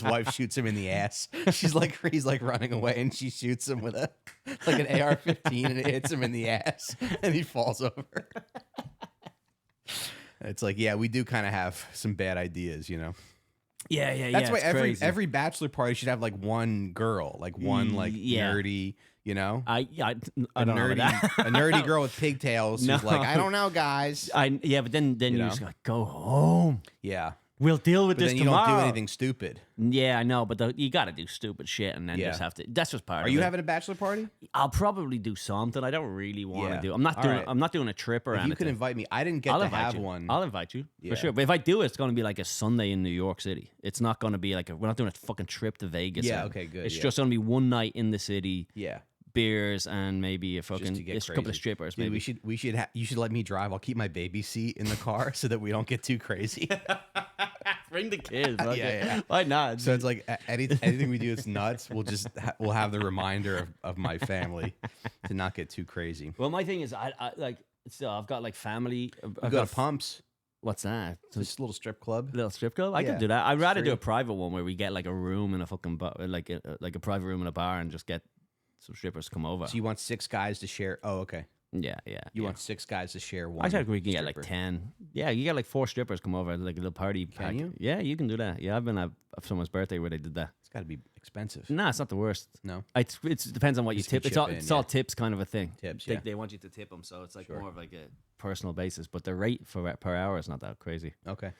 wife shoots him in the ass. He's like running away, and she shoots him with an AR-15, and it hits him in the ass, and he falls over. It's like, we do kind of have some bad ideas, you know. Yeah. That's why every bachelor party should have like one girl, like one nerdy. You know, I don't know that. A nerdy girl with pigtails who's like, I don't know, guys. But then you just like, go home. Yeah. We'll deal with this tomorrow. You don't do anything stupid. Yeah, I know, but you got to do stupid shit, and then just have to. That's just part of it. Are you having a bachelor party? I'll probably do something. I don't really want to do. I'm not doing a trip or anything. You can invite me. I didn't get to have one. I'll invite you for sure. But if I do, it's going to be like a Sunday in New York City. It's not going to be like we're not doing a fucking trip to Vegas. Yeah. Okay. Good. It's just going to be one night in the city. Yeah. Beers and maybe a couple of strippers. Dude, maybe you should let me drive. I'll keep my baby seat in the car so that we don't get too crazy. Bring the kids. Okay. Yeah. Why not? So it's like anything we do is nuts. We'll have the reminder of my family to not get too crazy. Well, my thing is I've got like family. I've got Pumps. What's that? Just a little strip club. Little strip club? I could do that. I'd rather do a private one where we get like a room in a fucking like a private room in a bar and just get some strippers to come over. So you want 6 guys to share? Oh, okay. Yeah. You want 6 guys to share one? I think we can get like 10. Yeah, you get like 4 strippers come over, like a little party. Can you? Yeah, you can do that. Yeah, I've been at someone's birthday where they did that. It's got to be expensive. Nah, it's not the worst. No, it depends on what you tip. It's all tips kind of a thing. Tips. They want you to tip them, so it's like more of like a personal basis. But the rate per hour is not that crazy. Okay.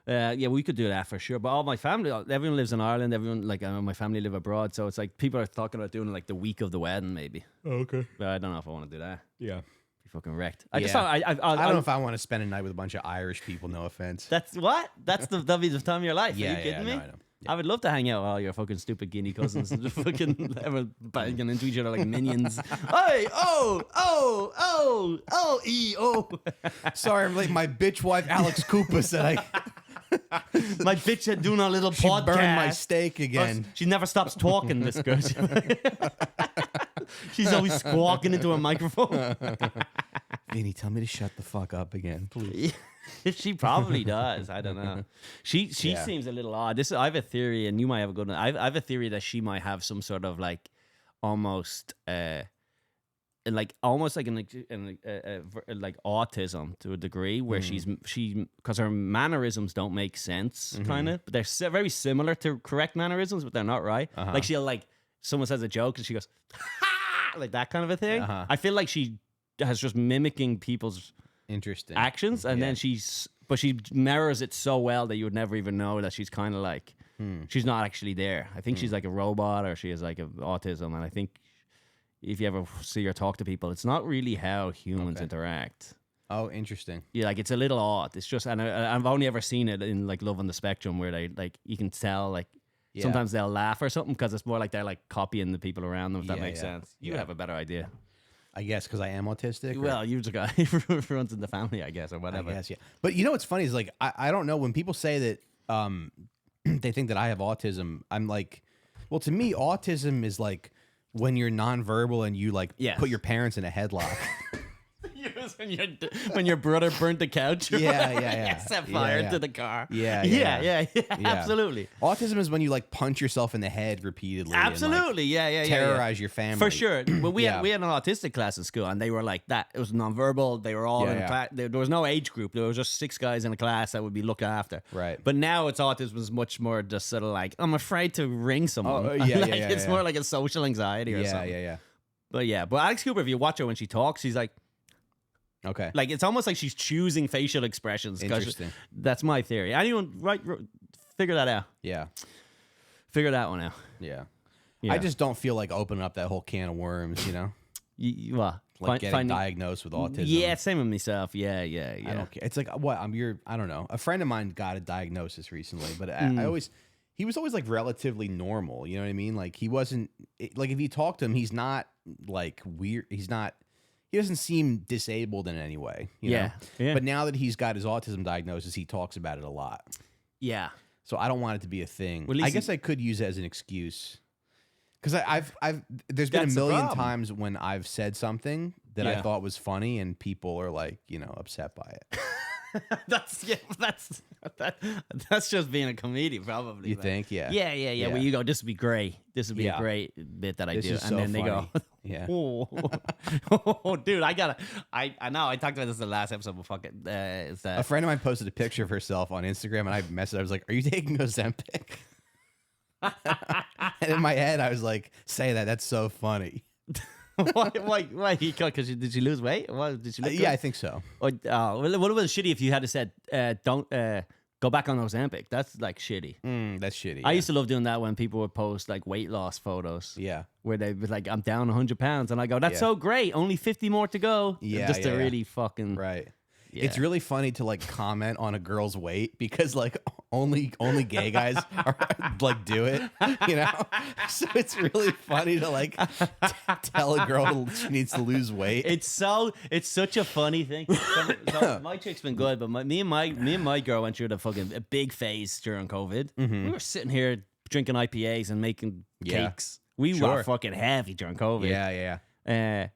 We could do that for sure. But all my family, everyone lives in Ireland. Everyone, like my family live abroad. So it's like people are talking about doing like the week of the wedding, maybe. Oh, okay. But I don't know if I want to do that. Yeah. Be fucking wrecked. I don't know if I want to spend a night with a bunch of Irish people. No offense. That'll be the time of your life. Yeah, are you kidding me? I know. Yeah. I would love to hang out with all your fucking stupid Guinea cousins and just fucking everyone banging into each other like minions. Hey, Sorry, I'm like my bitch wife Alex Cooper said my bitch had doing a little she podcast. Burned my steak again. She never stops talking, this girl. She's always squawking into a microphone. Vinny, tell me to shut the fuck up again, please. She probably does. I don't know. She seems a little odd. I have a theory, and you might have a good one. I have a theory that she might have some sort of like almost like autism to a degree, where because her mannerisms don't make sense, kind of, but they're very similar to correct mannerisms, but they're not right. Like she'll like someone says a joke and she goes like that kind of a thing. I feel like she has just mimicking people's interesting actions, and then she mirrors it so well that you would never even know that she's kind of like she's not actually there. I think she's like a robot, or she has like autism, and I think if you ever see her talk to people, it's not really how humans interact. Oh, interesting. Yeah, like it's a little odd. It's just, and I've only ever seen it in like Love on the Spectrum, where they like you can tell like sometimes they'll laugh or something because it's more like they're like copying the people around them. If that makes sense, you would have a better idea. I guess because I am autistic. Well, you just got runs in the family, I guess, or whatever. I guess, yeah. But you know what's funny is like I don't know when people say that they think that I have autism. I'm like, well, to me, autism is like when you're nonverbal and you like put your parents in a headlock. When your brother burnt the couch. Yeah. Set fire to the car. Yeah. Absolutely. Autism is when you like punch yourself in the head repeatedly. Absolutely. And, like, terrorize your family. For sure. Well, we had an autistic class in school, and they were like that. It was nonverbal. They were all in a class. There was no age group. There was just 6 guys in a class that would be looked after. Right. But now autism is much more just sort of like, I'm afraid to ring someone. It's more like a social anxiety or something. Yeah. But Alex Cooper, if you watch her when she talks, she's like, okay. Like, it's almost like she's choosing facial expressions. Interesting. That's my theory. Anyone figure that out? Yeah. Figure that one out. Yeah. I just don't feel like opening up that whole can of worms, you know? Getting diagnosed with autism. Yeah, same with myself. Yeah. I don't care. It's like, what? I don't know. A friend of mine got a diagnosis recently, but he was always like relatively normal. You know what I mean? Like, he wasn't, like, if you talk to him, he's not like weird. He doesn't seem disabled in any way. You know? But now that he's got his autism diagnosis, he talks about it a lot. Yeah. So I don't want it to be a thing. Well, I guess I could use it as an excuse. Because there's been a million times when I've said something that I thought was funny and people are like, upset by it. That's just being a comedian, probably. You think? Yeah. Yeah. Where you go, this would be great. This would be a great bit that I do. And then they go, yeah. Oh, dude, I know. I talked about this in the last episode, but fuck it. A friend of mine posted a picture of herself on Instagram and I messaged. I was like, are you taking Ozempic? And in my head, I was like, say that. That's so funny. Why? Because did she lose weight? Did she look good? I think so. What was shitty if you had to said, don't go back on Ozempic? That's like shitty. That's shitty. I used to love doing that when people would post like weight loss photos. Yeah. Where they was like, I'm down 100 pounds. And I go, that's so great. Only 50 more to go. Yeah. Just to really fucking. Right. Yeah. It's really funny to like comment on a girl's weight because like only gay guys are like do it, you know? So it's really funny to like tell a girl she needs to lose weight. It's such a funny thing. So my chick's been good, but me and my girl went through the fucking a big phase during COVID. Mm-hmm. We were sitting here drinking IPAs and making cakes. We were fucking heavy during COVID. Yeah.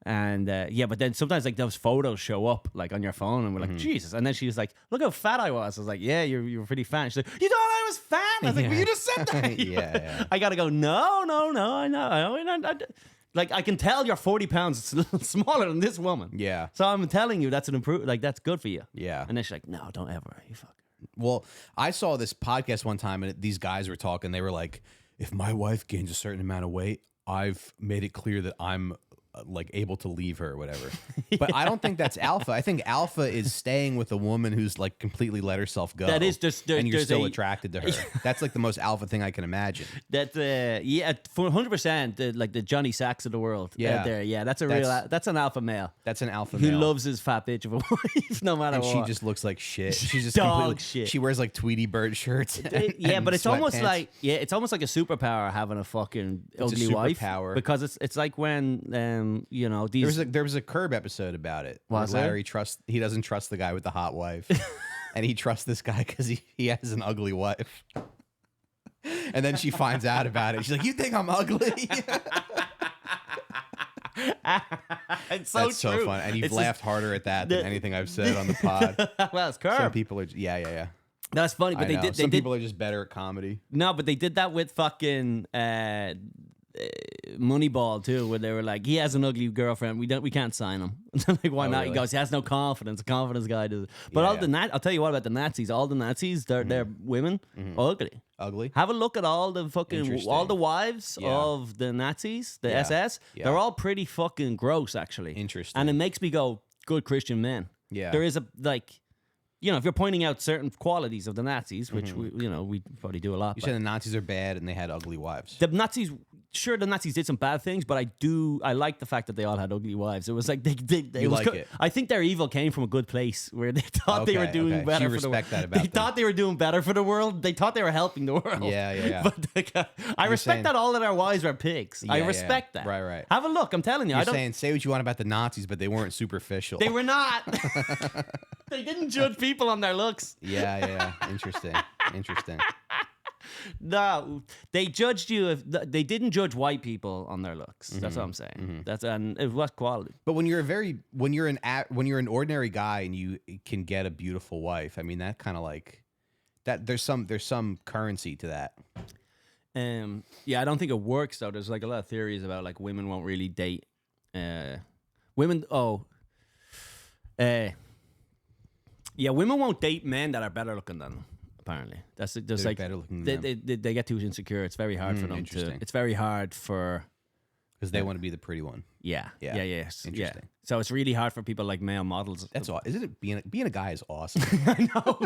But then sometimes like those photos show up like on your phone and we're like, Jesus. And then she was like, look how fat I was. I was like, yeah, you're pretty fat. She's like, you thought I was fat? I was like, well, you just said that. Yeah. I gotta go, no, I know. Like, I can tell you're 40 pounds smaller than this woman. Yeah. So I'm telling you that's an improvement. Like, that's good for you. Yeah. And then she's like, no, don't ever. You fucker. Well, I saw this podcast one time and these guys were talking. They were like, if my wife gains a certain amount of weight, I've made it clear that I'm like able to leave her or whatever. But I don't think that's alpha. I think alpha is staying with a woman who's like completely let herself go. That is just and you're still attracted to her. That's like the most alpha thing I can imagine. That for 100%, like the Johnny Sacks of the world. Yeah. That's an alpha male. That's an alpha who male loves his fat bitch of a wife no matter what. And she just looks like shit. She's just dog shit. She wears like Tweety Bird shirts. But it's almost like it's almost like a superpower having a fucking ugly wife. Because it's like when these. There was a Curb episode about it. Was Larry he doesn't trust the guy with the hot wife, and he trusts this guy because he has an ugly wife. And then she finds out about it. She's like, "You think I'm ugly?" It's so That's true. So fun, and you've laughed harder at that than anything I've said on the pod. Well, it's Curb. Some people are, yeah. That's funny, but Some people are just better at comedy. No, but they did that with fucking Moneyball too, where they were like, he has an ugly girlfriend. We can't sign him. Like, why not? Really? He goes, he has no confidence. A confidence guy does. But I'll tell you what about the Nazis. All the Nazis, they're women, ugly. Ugly. Have a look at all the wives of the Nazis, the SS. Yeah. They're all pretty fucking gross, actually. Interesting. And it makes me go, good Christian men. Yeah. There is a like. If you're pointing out certain qualities of the Nazis, which we probably do a lot. You said the Nazis are bad and they had ugly wives. The Nazis, sure, the Nazis did some bad things, but I like the fact that they all had ugly wives. It was like they You like it? I think their evil came from a good place where they thought they were doing better. So you for the world. respect that about They them. thought they were doing better for the world. They thought they were helping the world. Yeah. But I respect that all of their wives are pigs. I respect that. Right. Have a look. I'm telling you. You're saying say what you want about the Nazis, but they weren't superficial. They were not. They didn't judge people on their looks. Yeah. Interesting. No, they judged you if they didn't judge white people on their looks. That's what I'm saying. And it was quality. But when you're an ordinary guy and you can get a beautiful wife, I mean that kind of like that. There's some currency to that. Yeah, I don't think it works though. There's like a lot of theories about like women won't really date women. Yeah, women won't date men that are better looking than them. Apparently, there's like better looking they get too insecure. It's very hard for them to. It's very hard for because they want to be the pretty one. Yeah. Interesting. Yeah. So it's really hard for people like male models. That's all. Isn't it being a guy is awesome? I know.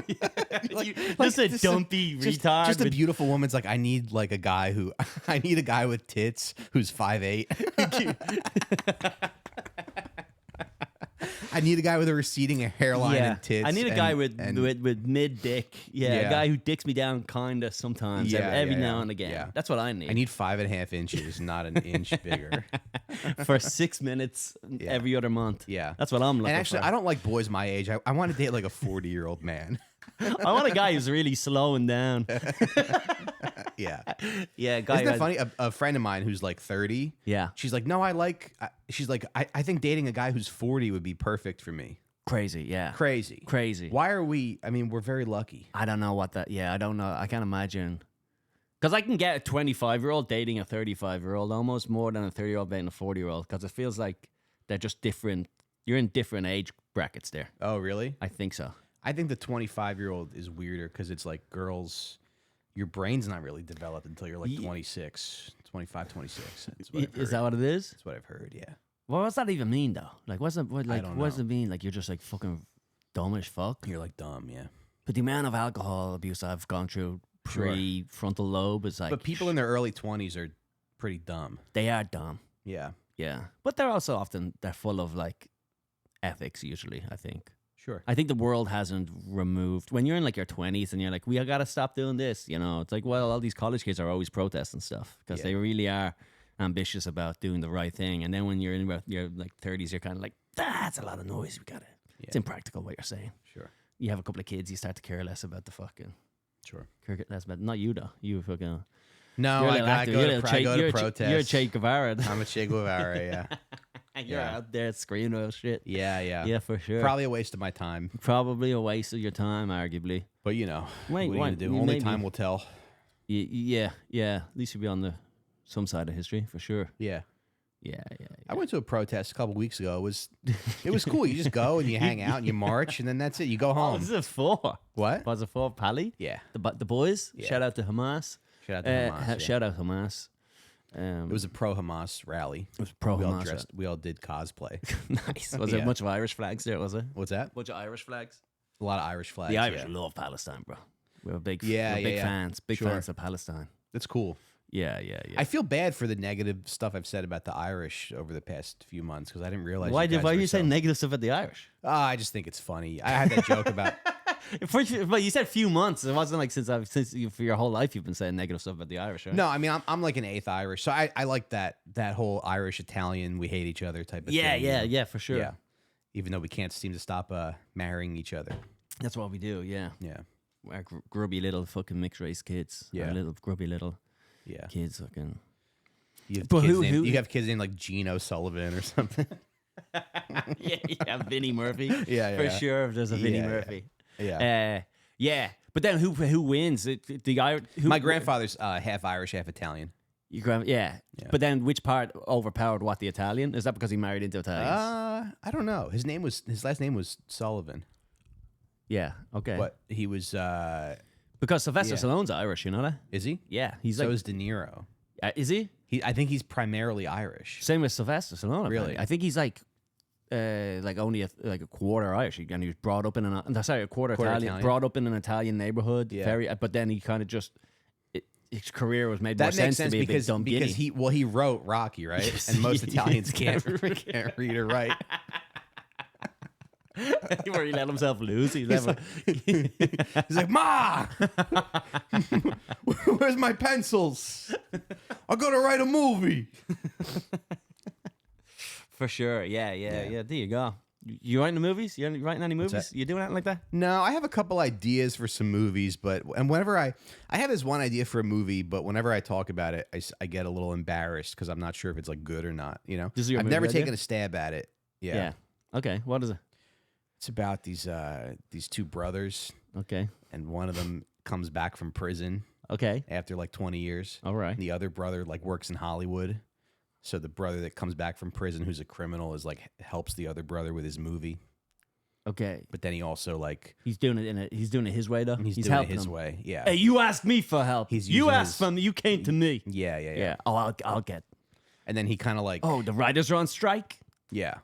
Just a dumpy retard. Just a beautiful woman's like I need like a guy with tits who's 5'8". I need a guy with a receding hairline and tits. I need a guy with mid dick. Yeah, a guy who dicks me down kinda sometimes. Every now and again. Yeah. That's what I need. I need 5.5 inches, not an inch bigger. For 6 minutes every other month. Yeah. That's what I'm looking for. And actually, I don't like boys my age. I want to date like a 40-year-old man. I want a guy who's really slowing down. Yeah. Yeah, guy. Isn't that funny? A friend of mine who's like 30. Yeah. She's like, no, I think dating a guy who's 40 would be perfect for me. Crazy, yeah. Crazy. Why are we? I mean, we're very lucky. I don't know what that. Yeah, I don't know. I can't imagine. Because I can get a 25-year-old dating a 35-year-old almost more than a 30-year-old dating a 40-year-old. Because it feels like they're just different. You're in different age brackets there. Oh, really? I think so. I think the 25-year-old is weirder because it's like girls. Your brain's not really developed until you're like 26, 25, 26. Is that what it is? That's what I've heard, yeah. Well, what's that even mean, though? Like, what does it mean? Like, you're just like fucking dumb as fuck? You're like dumb, yeah. But the amount of alcohol abuse I've gone through pre-frontal lobe is like... But people in their early 20s are pretty dumb. They are dumb. Yeah. Yeah. But they're also they're full of like ethics usually, I think. Sure. I think the world hasn't removed when you're in like your 20s and you're like, we gotta stop doing this. You know, it's like, well, all these college kids are always protesting stuff because they really are ambitious about doing the right thing. And then when you're in your like 30s, you're kind of like, that's a lot of noise. We gotta. Yeah. It's impractical what you're saying. Sure. You have a couple of kids, you start to care less about the fucking. Sure. Care less about not you though. You fucking. No, I go to protest. You're a Che Guevara. I'm a Che Guevara. Yeah. You're out there screaming about shit. Yeah, for sure. Probably a waste of my time. Probably a waste of your time, arguably. But you know, what are you gonna do? Only time will tell. Yeah. At least you'll be on some side of history for sure. Yeah. Yeah. I went to a protest a couple weeks ago. It was cool. You just go and you hang out and you march and then that's it. You go home. What was it for? What? Was it for Pali? Yeah. The boys. Yeah. Shout out to Hamas. Shout out Hamas. It was a pro-Hamas rally. It was pro-Hamas. We all did cosplay. Nice. Was there a bunch of Irish flags there, was it? What's that? A bunch of Irish flags? A lot of Irish flags. The Irish love Palestine, bro. We're big fans. Big fans of Palestine. That's cool. Yeah. I feel bad for the negative stuff I've said about the Irish over the past few months because I didn't realize. Why are you saying negative stuff about the Irish? I just think it's funny. I had that joke about. But you said few months. It wasn't like since for your whole life you've been saying negative stuff about the Irish, right? No, I mean I'm like an eighth Irish, so I like that whole Irish Italian we hate each other type of thing. Yeah, for sure. Yeah, even though we can't seem to stop marrying each other. That's what we do. Yeah. Our grubby little fucking mixed race kids. Yeah. Our little grubby little kids fucking. You have kids named like Gene O'Sullivan or something. yeah, Vinnie Murphy. Yeah, for sure. If there's a Vinnie Murphy. Yeah. But then who wins? My grandfather's half Irish, half Italian. Yeah. But then which part overpowered what? The Italian? Is that because he married into Italians? I don't know. His last name was Sullivan. Yeah. Okay. But he was because Sylvester Stallone's Irish. You know that? Is he? Yeah. So is De Niro. Is he? I think he's primarily Irish. Same with Sylvester Stallone. Really? I think he's like only a quarter Irish, and he was brought up in a quarter Italian, brought up in an Italian neighborhood. Yeah. But then he kind of just his career was made more sense to be a big dumb because guinea. he wrote Rocky, right? Yes, and most Italians can't can't read or write. Where he let himself loose. He's like, Ma, where's my pencils? I'll go to write a movie. For sure. Yeah. There you go. You writing the movies? You writing any movies? You doing anything like that? No, I have a couple ideas for some movies, and whenever I have this one idea for a movie, but whenever I talk about it, I get a little embarrassed because I'm not sure if it's like good or not. You know, I've never taken a stab at it. Yeah. Okay. What is it? It's about these two brothers. Okay. And one of them comes back from prison. Okay. After like 20 years. All right. And the other brother like works in Hollywood. So the brother that comes back from prison, who's a criminal, is like helps the other brother with his movie. Okay. But then he also like he's doing it his way though. He's doing it his way. Yeah. Hey, you asked me for help. You asked for me. You came to me. Yeah. Oh, I'll get. And then he kind of like. Oh, the writers are on strike. Yeah.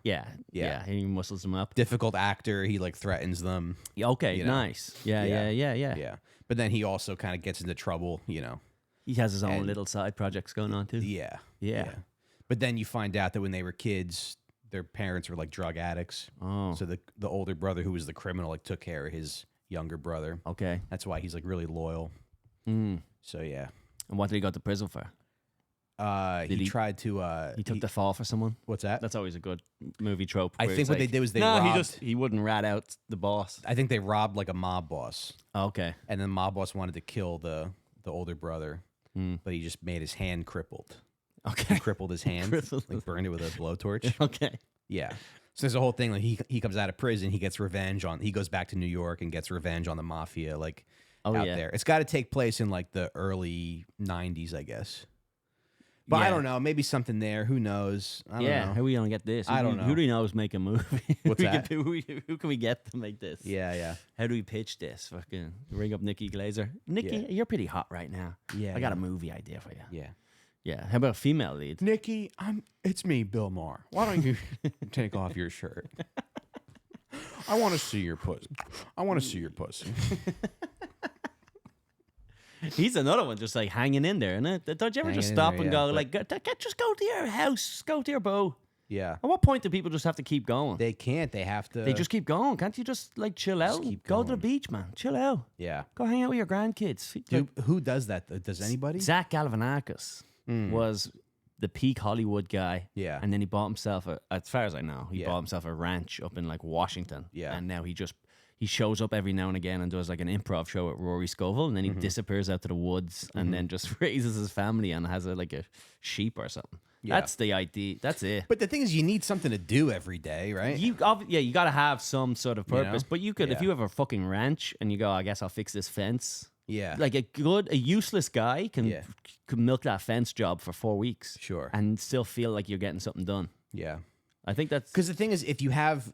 He muscles them up. Difficult actor. He like threatens them. Okay. You know? Nice. Yeah. But then he also kind of gets into trouble. You know. He has his own little side projects going on too. Yeah. But then you find out that when they were kids, their parents were like drug addicts. Oh. So the older brother, who was the criminal, like took care of his younger brother. Okay. That's why he's like really loyal. So yeah. And what did he go to prison for? He tried to. He took the fall for someone. What's that? That's always a good movie trope. I think what they did was they robbed. He wouldn't rat out the boss. I think they robbed like a mob boss. Okay. And then the mob boss wanted to kill the older brother, but he just made his hand crippled. Okay. He crippled his hand, like burned it with a blowtorch. Okay. Yeah. So there's a whole thing like he comes out of prison, he gets revenge he goes back to New York and gets revenge on the mafia like out there. It's got to take place in like the early 90s, I guess. But I don't know, maybe something there. Who knows? I don't know. How are we gonna get this? I don't know. Who do you know is make a movie? What's that? Who can we get to make this? Yeah. How do we pitch this? Fucking ring up Nikki Glazer. Nikki, you're pretty hot right now. Yeah. I got a movie idea for you. Yeah. How about a female lead? Nikki, it's me, Bill Maher. Why don't you take off your shirt? I want to see your pussy. He's another one just like hanging in there, isn't it? Don't you ever just stop and go like, just go to your house, go to your bow. Yeah. At what point do people just have to keep going? They can't. They have to. They just keep going. Can't you just like chill out? Go to the beach, man. Chill out. Yeah. Go hang out with your grandkids. Dude, who does that? Does anybody? Zach Galifianakis was the peak Hollywood guy. Yeah. And then he bought himself as far as I know, he bought himself a ranch up in like Washington. Yeah. And now he shows up every now and again and does like an improv show at Rory Scovel, and then he disappears out to the woods and then just raises his family and has like a sheep or something. Yeah. That's the idea. That's it. But the thing is, you need something to do every day, right? You got to have some sort of purpose. But you could, if you have a fucking ranch and you go, I guess I'll fix this fence. Yeah. Like a useless guy can milk that fence job for 4 weeks. Sure. And still feel like you're getting something done. Yeah. I think that's because the thing is, if you have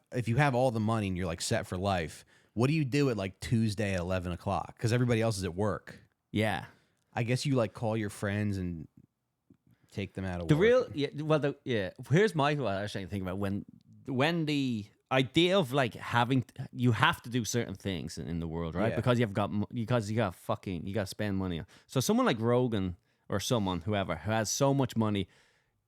all the money and you're like set for life, what do you do at like Tuesday at 11 o'clock? Because everybody else is at work. Yeah. I guess you like call your friends and take them out of work. Here's what I was trying to think about when the idea of like you have to do certain things in the world, right? Yeah. Because you got to spend money. So someone like Rogan or whoever who has so much money.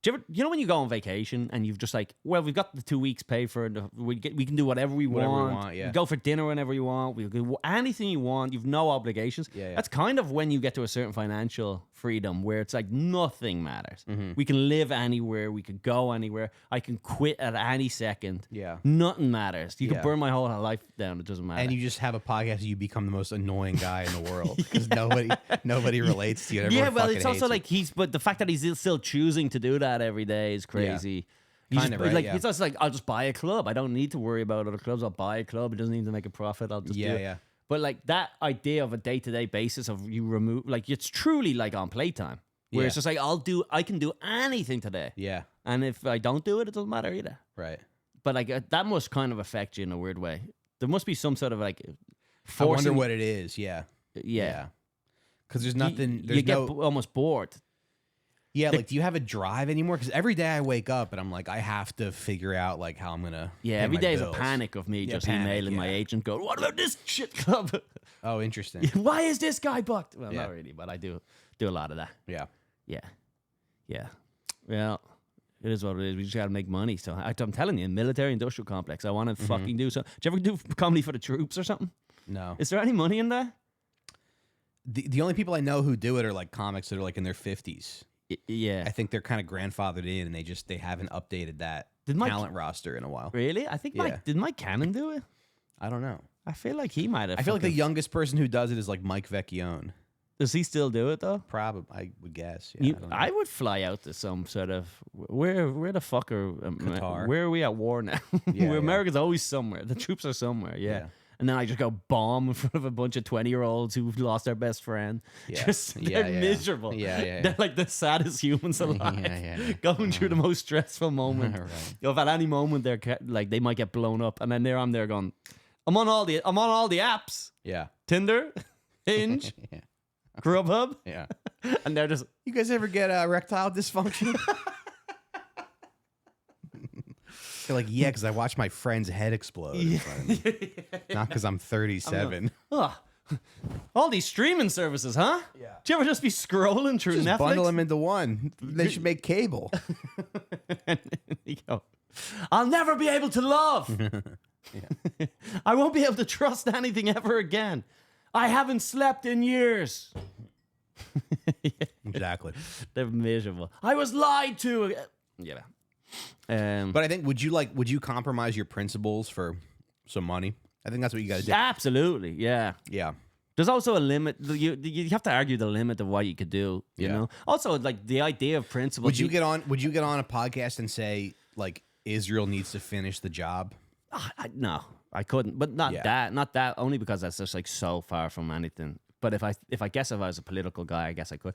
Do you know when you go on vacation and you've just like, well, we've got the 2 weeks paid for it. We can do whatever we want. Yeah. We go for dinner whenever you want. We can do anything you want. You've no obligations. Yeah. That's kind of when you get to a certain financial freedom where it's like nothing matters. Mm-hmm. We can live anywhere. We could go anywhere. I can quit at any second. Yeah. Nothing matters. You can burn my whole life down. It doesn't matter. And you just have a podcast. You become the most annoying guy in the world because nobody relates to you. Yeah, well, it's also like but the fact that he's still choosing to do that every day is crazy. Kind of, right? It's just like, I'll just buy a club. I don't need to worry about other clubs. I'll buy a club. It doesn't need to make a profit. I'll just do it. Yeah. But like that idea of a day-to-day basis of you remove, like it's truly like on playtime. Where it's just like, I can do anything today. Yeah. And if I don't do it, it doesn't matter either. Right. But like that must kind of affect you in a weird way. There must be some sort of like I wonder what it is. Yeah. Yeah. Because there's nothing. You get almost bored. Yeah, like, do you have a drive anymore? Because every day I wake up and I'm like, I have to figure out like how I'm gonna. Yeah, every day is a panic of me just emailing my agent, going, "What about this shit club?" Oh, interesting. Why is this guy booked? Well, not really, but I do do a lot of that. Yeah. Well, it is what it is. We just got to make money. So I'm telling you, military industrial complex. I want to fucking do something. Do you ever do comedy for the troops or something? No. Is there any money in that? The only people I know who do it are like comics that are like in their 50s. Yeah. I think they're kind of grandfathered in, and they haven't updated that talent roster in a while. Really? I think did Mike Cannon do it? I don't know. I feel like he might have. I feel like the youngest person who does it is like Mike Vecchione. Does he still do it though? Probably, I would guess. Yeah, I would fly out to some sort of where the fuck are Qatar? Where are we at war now? Where America's always somewhere. The troops are somewhere. Yeah. And then I just go bomb in front of a bunch of 20-year-olds who've lost their best friend. Yeah. They're miserable. They're like the saddest humans alive. Going through the most stressful moment. Right. If at any moment they're like they might get blown up, and then I'm there going, I'm on all the apps. Yeah. Tinder, Hinge, Grubhub. Yeah. And they're just, you guys ever get erectile dysfunction? They're like, yeah, because I watched my friend's head explode. Not because I'm 37. All these streaming services, huh? Yeah. Do you ever just be scrolling through Netflix? Bundle them into one. They should make cable. And you go, I'll never be able to love. I won't be able to trust anything ever again. I haven't slept in years. Exactly. They're miserable. I was lied to. Yeah. But I think would you compromise your principles for some money? I think that's what you got to do. Absolutely, yeah. Yeah. There's also a limit. You have to argue the limit of what you could do. You know. Also, like the idea of principles. Would you get on a podcast and say like Israel needs to finish the job? No, I couldn't. But not that. Only because that's just like so far from anything. But if I was a political guy, I guess I could.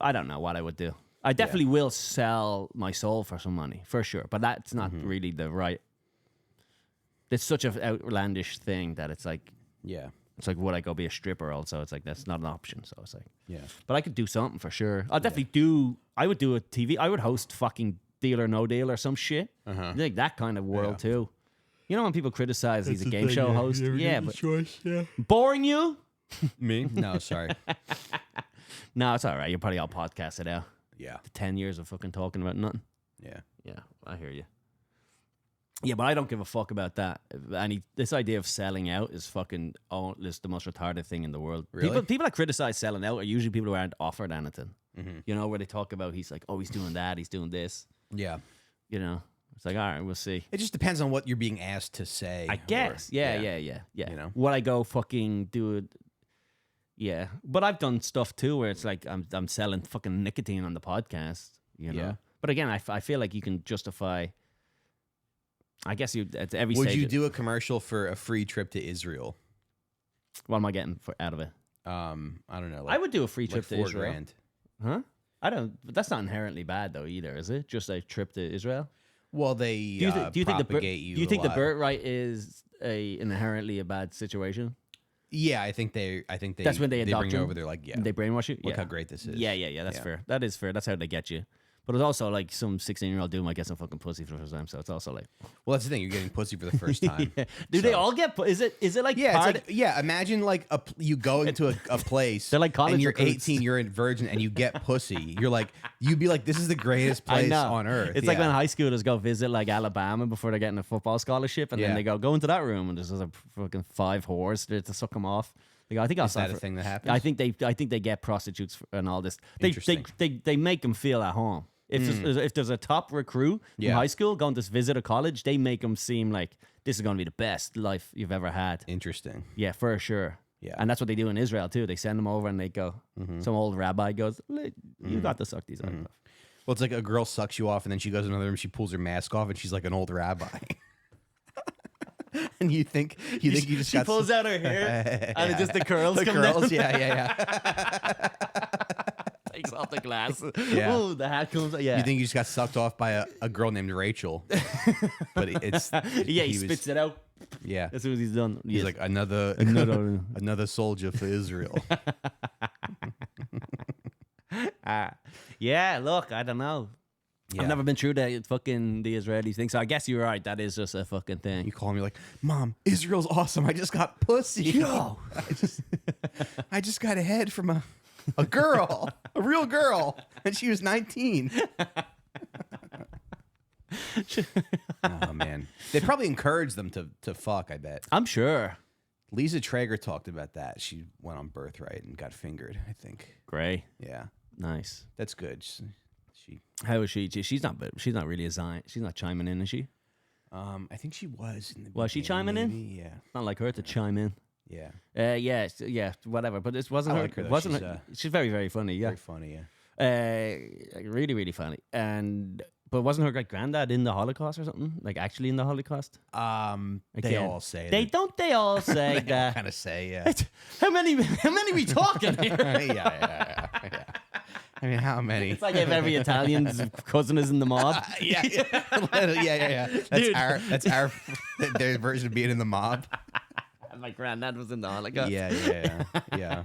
I don't know what I would do. I definitely will sell my soul for some money, for sure. But that's not really the right... It's such an outlandish thing that it's like... Yeah. It's like, would I go be a stripper also? It's like, that's not an option. So it's like... Yeah. But I could do something for sure. I'll definitely do... I would do a TV... I would host fucking Deal or No Deal or some shit. Like that kind of world too. You know when people criticize he's a game show host? Yeah, but... Choice, boring you? Me? No, sorry. No, it's all right. You're probably all podcasted out. Yeah. 10 years of fucking talking about nothing. Yeah. Yeah, I hear you. Yeah, but I don't give a fuck about that. This idea of selling out is fucking is the most retarded thing in the world. Really? People that criticize selling out are usually people who aren't offered anything. You know, where they talk about he's like, oh, he's doing that, he's doing this. Yeah. You know, it's like, all right, we'll see. It just depends on what you're being asked to say. I guess. Yeah. You know, would I go fucking do it? Yeah, but I've done stuff too where it's like I'm selling fucking nicotine on the podcast, you know. Yeah. But again, I feel like you can justify. I guess you at every stage. Would you do a commercial for a free trip to Israel? What am I getting out of it? I don't know. I would do a free trip to Israel. $4,000. Huh? I don't. But that's not inherently bad though either, is it? Just a trip to Israel. Well, they do you propagate you. Do you think the birthright is an inherently a bad situation? Yeah, I think that's when they bring you over. They're like, yeah, they brainwash you. Look how great this is. Yeah. That's fair. That is fair. That's how they get you. But it's also like some 16-year-old dude might get some fucking pussy for the first time. So it's also like, well, that's the thing. You're getting pussy for the first time. Do they all get? Is it like? Yeah, it's like, yeah. Imagine like you go into a place. They're like college and you're recruits. 18, you're a virgin, and you get pussy. You'd be like, this is the greatest place on earth. It's like when high schoolers go visit like Alabama before they're getting a football scholarship, and then they go into that room and there's a fucking 5 whores there to suck them off. I think is that a thing that happens? I think they get prostitutes and all this. They make them feel at home. If there's a top recruit from high school going to visit a college, they make them seem like this is going to be the best life you've ever had. Interesting. Yeah, for sure. Yeah, and that's what they do in Israel too. They send them over and they go. Some old rabbi goes, "You got to suck these off." Well, it's like a girl sucks you off, and then she goes in another room. She pulls her mask off, and she's like an old rabbi. And you think you just she pulls out her hair and it's just the curls come down. Yeah. Takes off the glasses. Yeah. Oh, the hat comes. Yeah. You think you just got sucked off by a girl named Rachel, but it's he spits it out. Yeah, as soon as he's done. He's like another soldier for Israel. Yeah. Look, I don't know. Yeah. I've never been through the Israeli thing, so I guess you're right. That is just a fucking thing. You call me like, Mom, Israel's awesome. I just got pussy. Yo, I just got a head from a A girl. A real girl. And she was 19. Oh, man. They probably encouraged them to fuck, I bet. I'm sure. Lisa Traeger talked about that. She went on Birthright and got fingered, I think. Gray. Yeah. Nice. That's good. How is she? She's not really she's not chiming in, is she? I think she was in the Was she chiming maybe? in? Yeah. Not like her to chime in. Yeah. Yeah, whatever. But this wasn't I her. like her, though. Wasn't her. She's very, very funny. Yeah. Very funny, yeah. Really, really funny. But wasn't her great granddad in the Holocaust or something? Like actually in the Holocaust? They all say they that. Don't they all say that? Kind of say, yeah. How many we talking here? yeah. I mean, how many? It's like if every Italian's cousin is in the mob. Yeah. That's our their version of being in the mob. My granddad was in the Holocaust. Yeah.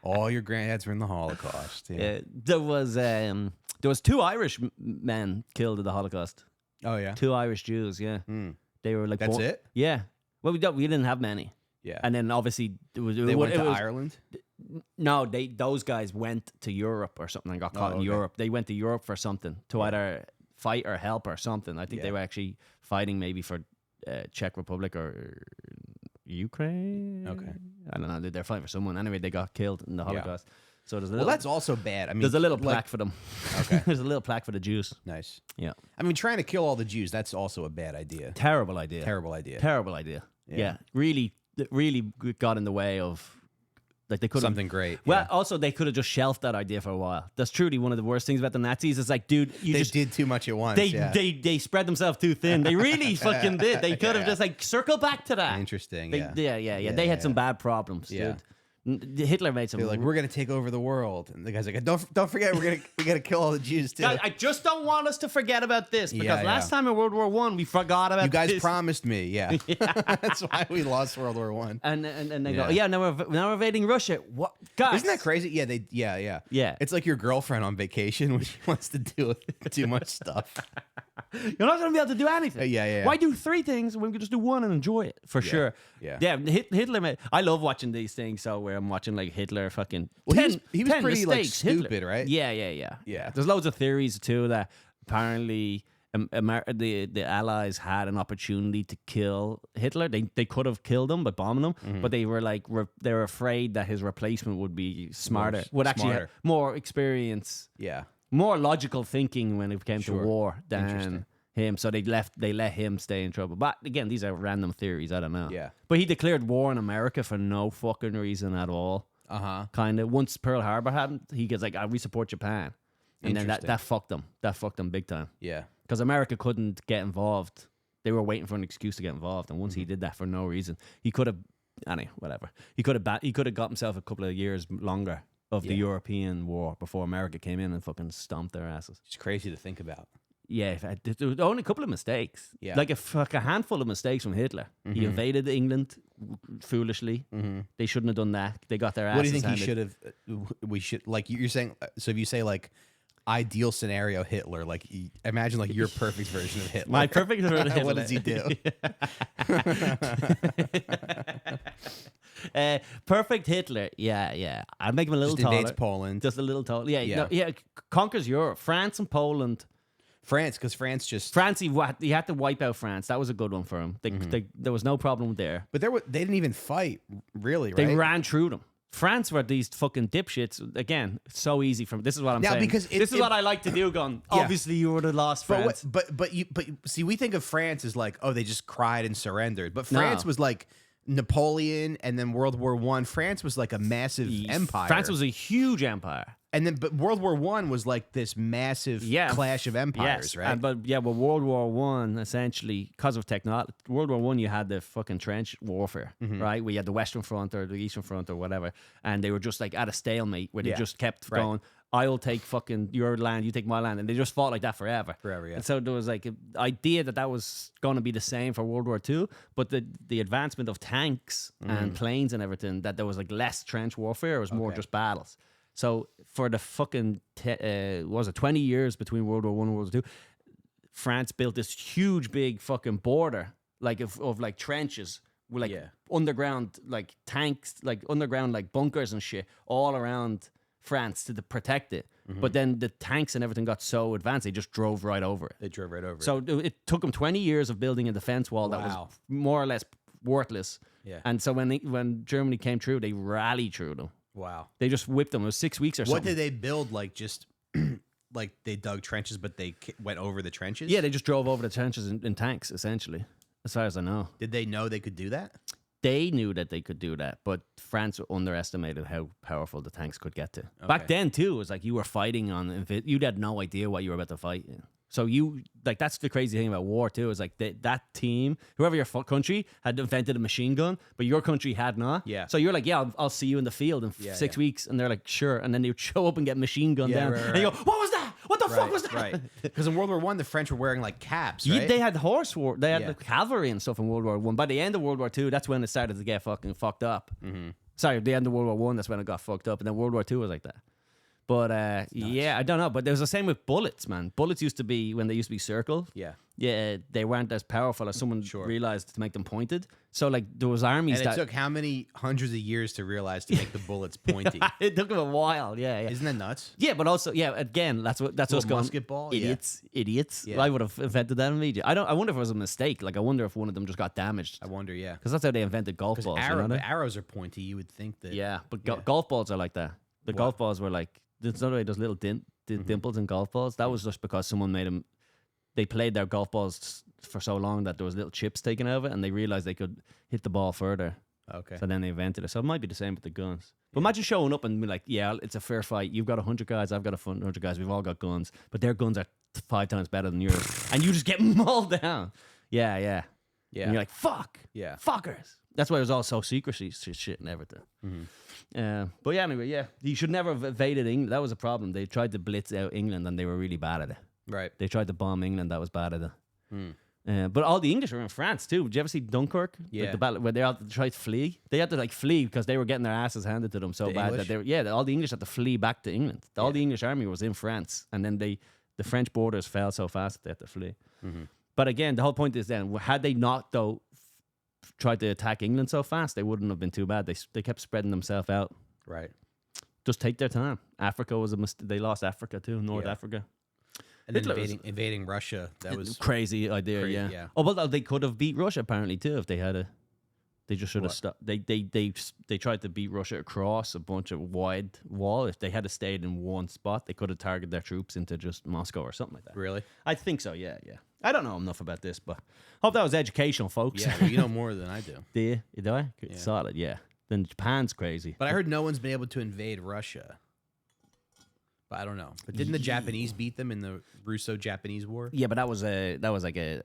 All your granddads were in the Holocaust. Yeah. There was 2 Irish men killed in the Holocaust. Oh yeah. 2 Irish Jews. Yeah. They were like. That's it. Yeah. Well, we didn't have many. Yeah. And then obviously they went to Ireland. No, those guys went to Europe or something and got caught in Europe. They went to Europe for something to either fight or help or something. I think they were actually fighting maybe for Czech Republic or Ukraine. Okay. I don't know. They're fighting for someone. Anyway, they got killed in the Holocaust. So there's a little, well, that's also bad. I mean, there's a little plaque for them. Okay. There's a little plaque for the Jews. Nice. Yeah. I mean, trying to kill all the Jews, that's also a bad idea. Terrible idea. Terrible idea. Terrible idea. Yeah. Really got in the way of. Like they could something great. Well, also they could have just shelved that idea for a while. That's truly one of the worst things about the Nazis. It's like, dude, they just did too much at once. They spread themselves too thin. They really fucking did. They could have just like circle back to that. Interesting. Yeah. They had some bad problems, dude. Hitler made some. They're like, we're gonna take over the world, and the guy's like, don't forget, we gotta kill all the Jews too. I just don't want us to forget about this because last time in World War I we forgot about. You guys this. promised me, yeah. That's why we lost World War I. And they go, now we're invading Russia. What, guys? Isn't that crazy? Yeah. It's like your girlfriend on vacation when she wants to do too much stuff. You're not going to be able to do anything. Yeah. Why do 3 things when we can just do one and enjoy it? For sure. Yeah. Hitler, I love watching these things. So where I'm watching like Hitler fucking. Well, he was pretty mistakes, like stupid, Hitler. right? Yeah. There's loads of theories too that apparently the Allies had an opportunity to kill Hitler. They could have killed him by bombing him, but they were like they were afraid that his replacement would be smarter, would actually have more experience. Yeah. More logical thinking when it came to war than him. So they let him stay in trouble. But again, these are random theories. I don't know. Yeah. But he declared war on America for no fucking reason at all. Kind of. Once Pearl Harbor happened, he gets like, we support Japan. And then that fucked them. That fucked them big time. Yeah. Because America couldn't get involved. They were waiting for an excuse to get involved. And once he did that for no reason, he could have, whatever. He could have got himself a couple of years longer of the European war before America came in and fucking stomped their asses. It's crazy to think about. Yeah, there was only a couple of mistakes. Yeah. Like a handful of mistakes from Hitler. He invaded England foolishly. They shouldn't have done that. They got their asses What do you think handed. he should have? We should, like you're saying, so if you say like ideal scenario Hitler, like imagine like your perfect version of Hitler. My perfect version of Hitler. What does he do? Perfect Hitler. Yeah. I'd make him a little Just taller. invades Poland. Just a little taller. Yeah. Conquers Europe. France and Poland. Because France, he had to wipe out France. That was a good one for him. There was no problem there. But they didn't even fight, really, right? They ran through them. France were these fucking dipshits. Again, so easy from. This is what I'm saying. Because this is what I like to do. Obviously, you would have lost France. But see, we think of France as like, oh, they just cried and surrendered. But France was like Napoleon, and then World War I. France was like a massive empire. France was a huge empire. But World War I was like this massive clash of empires, right? But World War I, essentially, because of technology, World War I, you had the fucking trench warfare, right? Where you had the Western Front or the Eastern Front or whatever, and they were just like at a stalemate where they just kept going, I'll take fucking your land, you take my land, and they just fought like that forever. And so there was like an idea that was going to be the same for World War II, but the advancement of tanks and planes and everything, that there was like less trench warfare, it was more just battles. So for the fucking 20 years between World War I and World War II, France built this huge big fucking border like of like trenches with like underground like tanks, like underground like bunkers and shit all around France to protect it. But then the tanks and everything got so advanced, they just drove right over it. They drove right over it. So it took them 20 years of building a defense wall that was more or less worthless. Yeah. And so when Germany came through, they rallied through them. Wow. They just whipped them. It was 6 weeks or something. What did they build? Like just like they dug trenches, but they went over the trenches? Yeah, they just drove over the trenches in tanks, essentially, as far as I know. Did they know they could do that? They knew that they could do that, but France underestimated how powerful the tanks could get to. Okay. Back then, too, it was like you were fighting on... You had no idea what you were about to fight. So that's the crazy thing about war, too, is like that team, whoever your country, had invented a machine gun, but your country had not. Yeah. So you're like, yeah, I'll see you in the field in 6 weeks. And they're like, sure. And then they would show up and get machine gunned down. Right. And you go, what was that? What the fuck was that? Right. Because in World War I, the French were wearing like caps, right? They had horse war. They had the cavalry and stuff in World War I. By the end of World War II, that's when it started to get fucking fucked up. Mm-hmm. Sorry, the end of World War I, that's when it got fucked up. And then World War II was like that. But I don't know. But there was the same with bullets, man. Bullets used to be, when they used to be circle. Yeah, they weren't as powerful as someone realized to make them pointed. So like there was armies and it took how many hundreds of years to realize to make the bullets pointy? It took them a while. Yeah. Isn't that nuts? Yeah, but also again, that's us going basketball. Idiots. Yeah. I would have invented that immediately. I wonder if it was a mistake. Like I wonder if one of them just got damaged. I wonder, yeah, because that's how they invented golf balls. Arrows are pointy. You would think that. Yeah, but golf balls are like that. The golf balls were like there's not those little dimples in golf balls. That was just because someone made them. They played their golf balls for so long that there was little chips taken out of it, and they realized they could hit the ball further. Okay. So then they invented it. So it might be the same with the guns. But imagine showing up and be like, yeah, it's a fair fight. You've got 100 guys. I've got 100 guys. We've all got guns. But their guns are 5 times better than yours. And you just get mauled down. Yeah. And you're like, fuck. Yeah. Fuckers. That's why it was all so secrecy shit and everything. But yeah, anyway, yeah. You should never have invaded England. That was a problem. They tried to blitz out England and they were really bad at it. Right. They tried to bomb England. That was bad at it. But all the English were in France too. Did you ever see Dunkirk? Yeah. Like the battle where they all tried to flee. They had to like flee because they were getting their asses handed to them so bad that they were, all the English had to flee back to England. All the English army was in France, and then the French borders fell so fast that they had to flee. But again, the whole point is then had they not though tried to attack England so fast, they wouldn't have been too bad. They kept spreading themselves out. Right. Just take their time. Africa was a mistake. They lost Africa too, North Africa. And then invading Russia, that was crazy idea. Yeah. Oh well, they could have beat Russia apparently too if they had a. They just should have stopped. They tried to beat Russia across a bunch of wide wall. If they had stayed in one spot, they could have targeted their troops into just Moscow or something like that. Really? I think so. Yeah. I don't know enough about this, but hope that was educational, folks. Yeah, well, you know more than I do. Do you? Do I? Yeah. Solid. Yeah. Then Japan's crazy. But I heard no one's been able to invade Russia. But I don't know. But didn't the Japanese beat them in the Russo-Japanese War? Yeah, but that was like a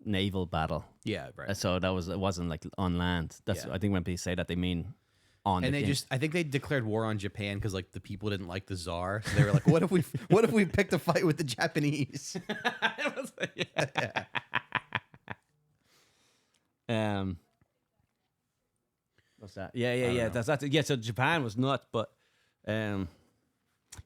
naval battle. Yeah, right. So it wasn't like on land. That's I think when people say that they mean on. And I think they declared war on Japan because like the people didn't like the Tsar. So they were like, what if we picked a fight with the Japanese? What's that? Yeah. That's yeah. So Japan was nuts, but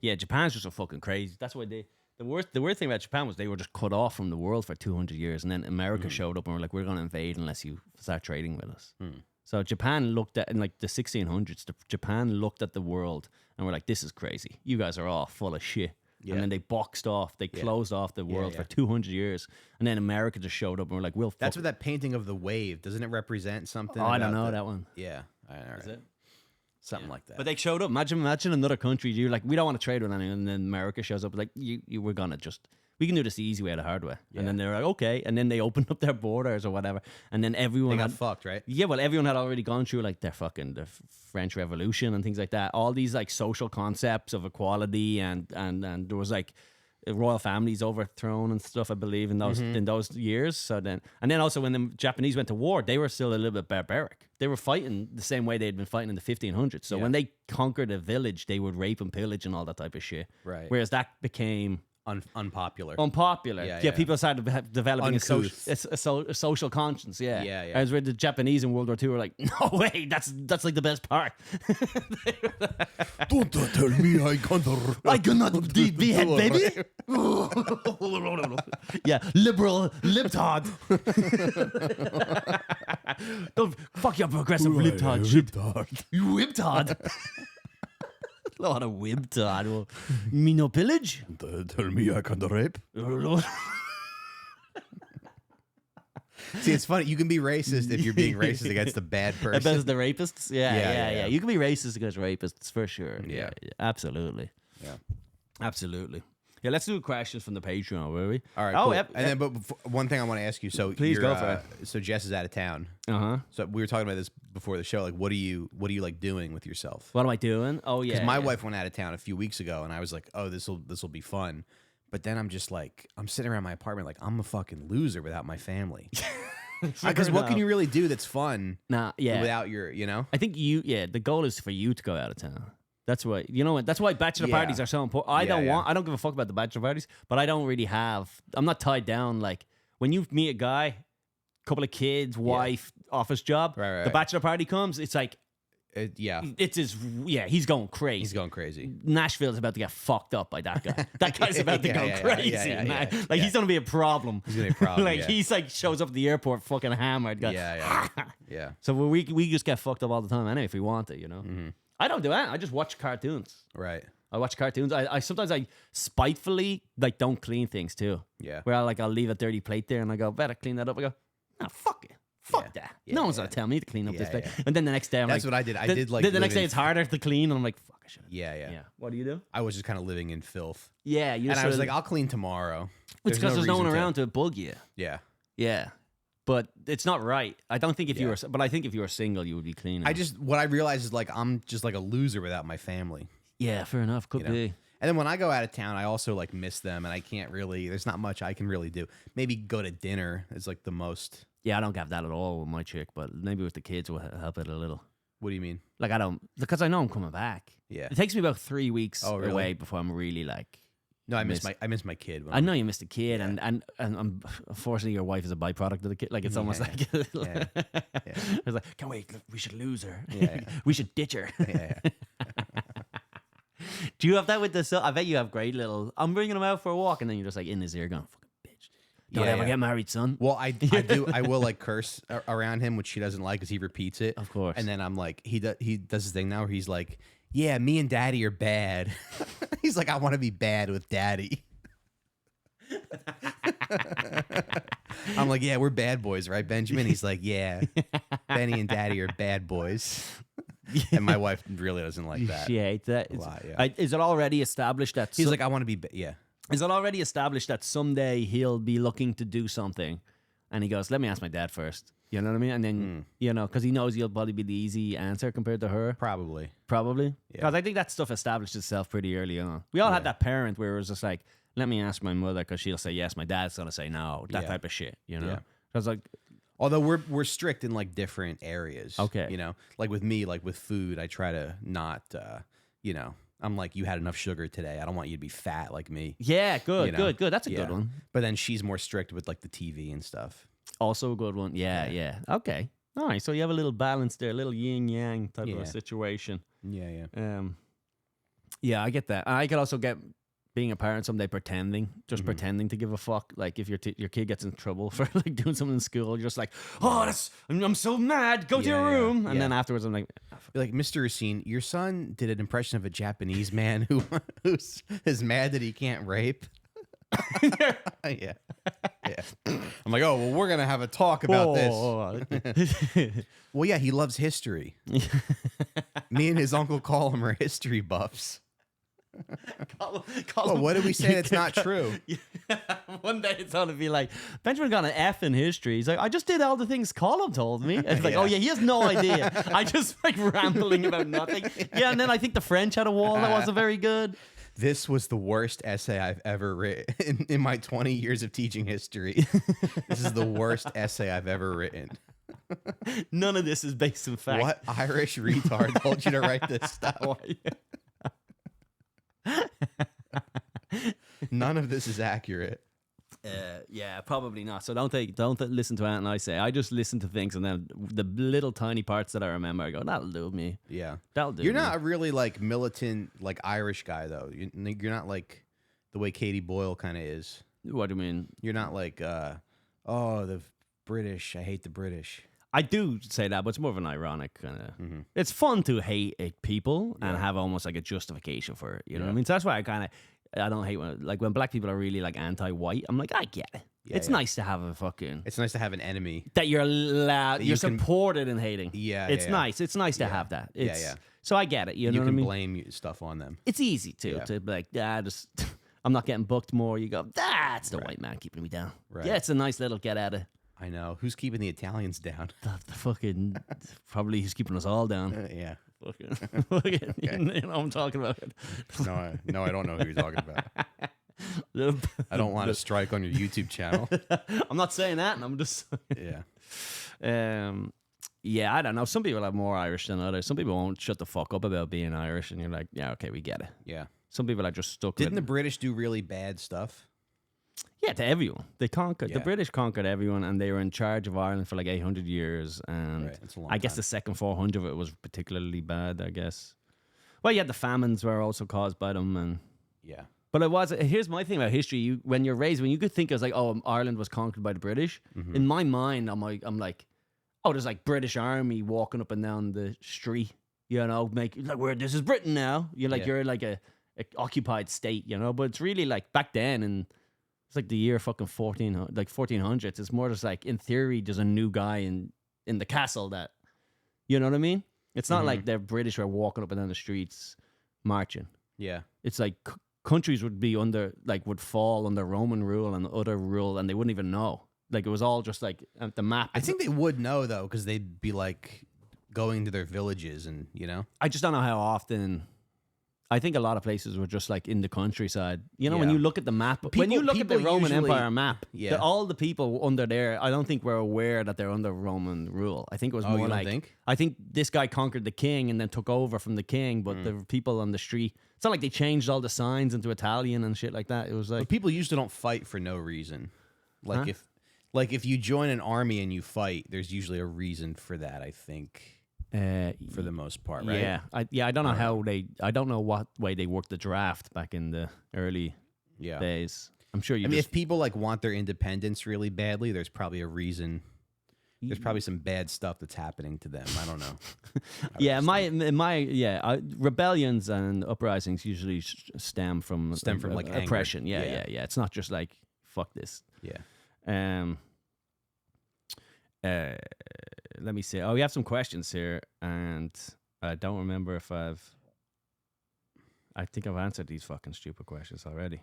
yeah, Japan's just a fucking crazy. That's why the weird thing about Japan was they were just cut off from the world for 200 years, and then America showed up and were like, we're going to invade unless you start trading with us. So Japan looked at, in like the 1600s, Japan looked at the world and were like, this is crazy. You guys are all full of shit. Yeah. And then they boxed off. They closed off the world for 200 years. And then America just showed up and were like, That's what that painting of the wave, doesn't it represent something? Oh, I don't know that one. Yeah. All right. Is it? Something like that. But they showed up. Imagine another country. You're like, we don't want to trade with anyone. And then America shows up like, we're going to we can do this the easy way or the hard way. Yeah. And then they're like, okay. And then they opened up their borders or whatever. And then everyone got fucked, right? Yeah, well, everyone had already gone through like the French Revolution and things like that. All these like social concepts of equality and there was like royal families overthrown and stuff, I believe, in those years. So then also when the Japanese went to war, they were still a little bit barbaric. They were fighting the same way they'd been fighting in the 1500s. So when they conquered a village, they would rape and pillage and all that type of shit. Right. Whereas that became unpopular. Yeah, people started developing a social conscience. Yeah. As where the Japanese in World War II were like, no way, that's like the best part. Don't tell me I cannot behead baby. Yeah, liberal libtard. Don't fuck your progressive libtard. You libtard. lot of whip to me no pillage. Tell me I can't rape. See, it's funny. You can be racist if you're being racist against a bad person. Against the rapists? Yeah. You can be racist against rapists for sure. Yeah. Absolutely. Yeah. Absolutely. Yeah, let's do questions from the Patreon, will we? All right, cool. And then, but one thing I want to ask you. So please go for it. So Jess is out of town. So we were talking about this before the show. Like, what are you like doing with yourself? What am I doing? Oh yeah. Because my wife went out of town a few weeks ago, and I was like, oh, this will be fun. But then I'm just like, I'm sitting around my apartment like I'm a fucking loser without my family. Because what can you really do that's fun? Without your, I think the goal is for you to go out of town. That's why, that's why bachelor parties are so important. I don't give a fuck about the bachelor parties, but I don't really I'm not tied down. Like when you meet a guy, couple of kids, wife, office job, the bachelor party comes, it's like, he's going crazy. He's going crazy. Nashville's about to get fucked up by that guy. That guy's about to go crazy, man. He's gonna be a problem. He's gonna be a problem. He's like shows up at the airport fucking hammered. Yeah. So we just get fucked up all the time anyway if we want it, Mm-hmm. I don't do that. I just watch cartoons. Right. I watch cartoons. I sometimes spitefully don't clean things too. Yeah. Where I'll leave a dirty plate there and I go, better clean that up. I go, no, fuck it. Fuck that. No one's gonna tell me to clean up this plate. And then the next day That's what I did. I did the next day it's harder to clean and I'm like, fuck, I should. Yeah. What do you do? I was just kind of living in filth. Yeah. And I was like, I'll clean tomorrow. It's because there's no one around to bug you. Yeah. Yeah. But it's not right. I don't think if you were, but I think if you were single, you would be cleaning. What I realized is I'm just like a loser without my family. Yeah, fair enough. Could be. And then when I go out of town, I also miss them, and I can't really. There's not much I can really do. Maybe go to dinner is the most. Yeah, I don't have that at all with my chick, but maybe with the kids will help it a little. What do you mean? I don't, because I know I'm coming back. Yeah. It takes me about 3 weeks away before I'm really No, I miss my kid. I know you missed a kid, and unfortunately, your wife is a byproduct of the kid. It's almost like it's like, can't wait. We should lose her. We should ditch her. Do you have that with the? I bet you have great little. I'm bringing him out for a walk, and then you're just in his ear going, "Fucking bitch, don't ever get married, son." Well, I do. I will curse around him, which she doesn't like, because he repeats it. Of course. And then I'm like, he does his thing now where he's like, yeah, me and daddy are bad. He's like, I want to be bad with daddy. I'm like, yeah, we're bad boys, right, Benjamin? He's like, yeah, Benny and daddy are bad boys. And my wife really doesn't like that. She hates that. A lot, is it already established that... He's like, I want to be... Yeah. Is it already established that someday he'll be looking to do something and he goes, let me ask my dad first? You know what I mean? And then, because he knows he'll probably be the easy answer compared to her. Probably. Because I think that stuff established itself pretty early on. We all had that parent where it was just like, let me ask my mother because she'll say yes, my dad's going to say no, that type of shit, I was like... Although we're strict in different areas. Okay. With me, with food, I try to not, I'm like, you had enough sugar today. I don't want you to be fat like me. Yeah, good. That's a good one. But then she's more strict with the TV and stuff. Also a good one. Yeah. Okay. All right. So you have a little balance there, a little yin yang type of a situation. Yeah. Yeah, I get that. I could also get being a parent someday pretending to give a fuck. If your kid gets in trouble for doing something in school, you're just like, oh, I'm so mad. Go to your room. And then afterwards, I'm like, you're like, Mr. Recine, your son did an impression of a Japanese man who is mad that he can't rape. Yeah. I'm like, oh, well, we're gonna have a talk about this. Well, yeah, he loves history. Me and his uncle Colum are history buffs. Colum, what did we say that's not true? One day it's going to be like, Benjamin got an F in history. He's like, I just did all the things Colum told me. And it's like, oh yeah, he has no idea. I just rambling about nothing. Yeah, and then I think the French had a wall that wasn't very good. This was the worst essay I've ever written in my 20 years of teaching history. This is the worst essay I've ever written. None of this is based in fact. What Irish retard told you to write this stuff? None of this is accurate. Yeah, probably not. So don't listen to anything I say. I just listen to things, and then the little tiny parts that I remember, I go, that'll do me. Yeah, that'll do. You're not a really militant Irish guy though. You're not the way Katie Boyle kind of is. What do you mean? You're not the British. I hate the British. I do say that, but it's more of an ironic kind of. It's fun to hate people and have almost like a justification for it. You know what I mean? So that's why I don't hate when black people are really like anti-white. I'm like, I get it. Yeah, it's nice to have a fucking. It's nice to have an enemy that you're allowed. You're supported in hating. Yeah, it's nice. It's nice to have that. So I get it. You know what I mean? You can blame stuff on them. It's easy to be like, just I'm not getting booked more. You go, that's the white man keeping me down. Right. Yeah, it's a nice little get at it. I know. Who's keeping the Italians down? The fucking probably he's keeping us all down. Yeah. Fucking, okay. You know what I'm talking about. No, I don't know who you're talking about. I don't want to strike on your YouTube channel. I'm not saying that, and I'm just yeah, I don't know. Some people are more Irish than others. Some people won't shut the fuck up about being Irish, and you're like, yeah, okay, we get it. Yeah. Some people are just stuck. Didn't the British do really bad stuff? Yeah, to everyone. They conquered. The British conquered everyone, and they were in charge of Ireland for like 800 years. And I guess the second 400 of it was particularly bad, I guess. Well, yeah, the famines were also caused by them. And yeah. But here's my thing about history. When you're raised, when you could think of like, oh, Ireland was conquered by the British, in my mind, I'm like, oh, there's like British army walking up and down the street, you know, this is Britain now. You're like, you're like a occupied state, you know, but it's really like back then, and it's like the year fucking 1400s. It's more just like, in theory, there's a new guy in the castle that, you know what I mean? It's not like the British are walking up and down the streets marching. Yeah. It's like countries would fall under Roman rule and other rule, and they wouldn't even know. Like, it was all just like the map. I think they would know, though, because they'd be like going to their villages and, you know. I just don't know how often. I think a lot of places were just like in the countryside. You know, when you look at the map, when you look at the Roman Empire map, all the people under there, I don't think were aware that they're under Roman rule. I think it was more like, I think this guy conquered the king and then took over from the king, but the people on the street, it's not like they changed all the signs into Italian and shit like that. It was like, but people usually don't fight for no reason. Like if you join an army and you fight, there's usually a reason for that, I think. For the most part, right? Yeah, I don't know I don't know what way they worked the draft back in the early days. I'm sure you. I mean, if people like want their independence really badly, there's probably a reason. There's probably some bad stuff that's happening to them. I don't know. Rebellions and uprisings usually stem from like oppression. Yeah. It's not just like fuck this. Yeah. Let me see. Oh, we have some questions here, and I don't remember if I think I've answered these fucking stupid questions already.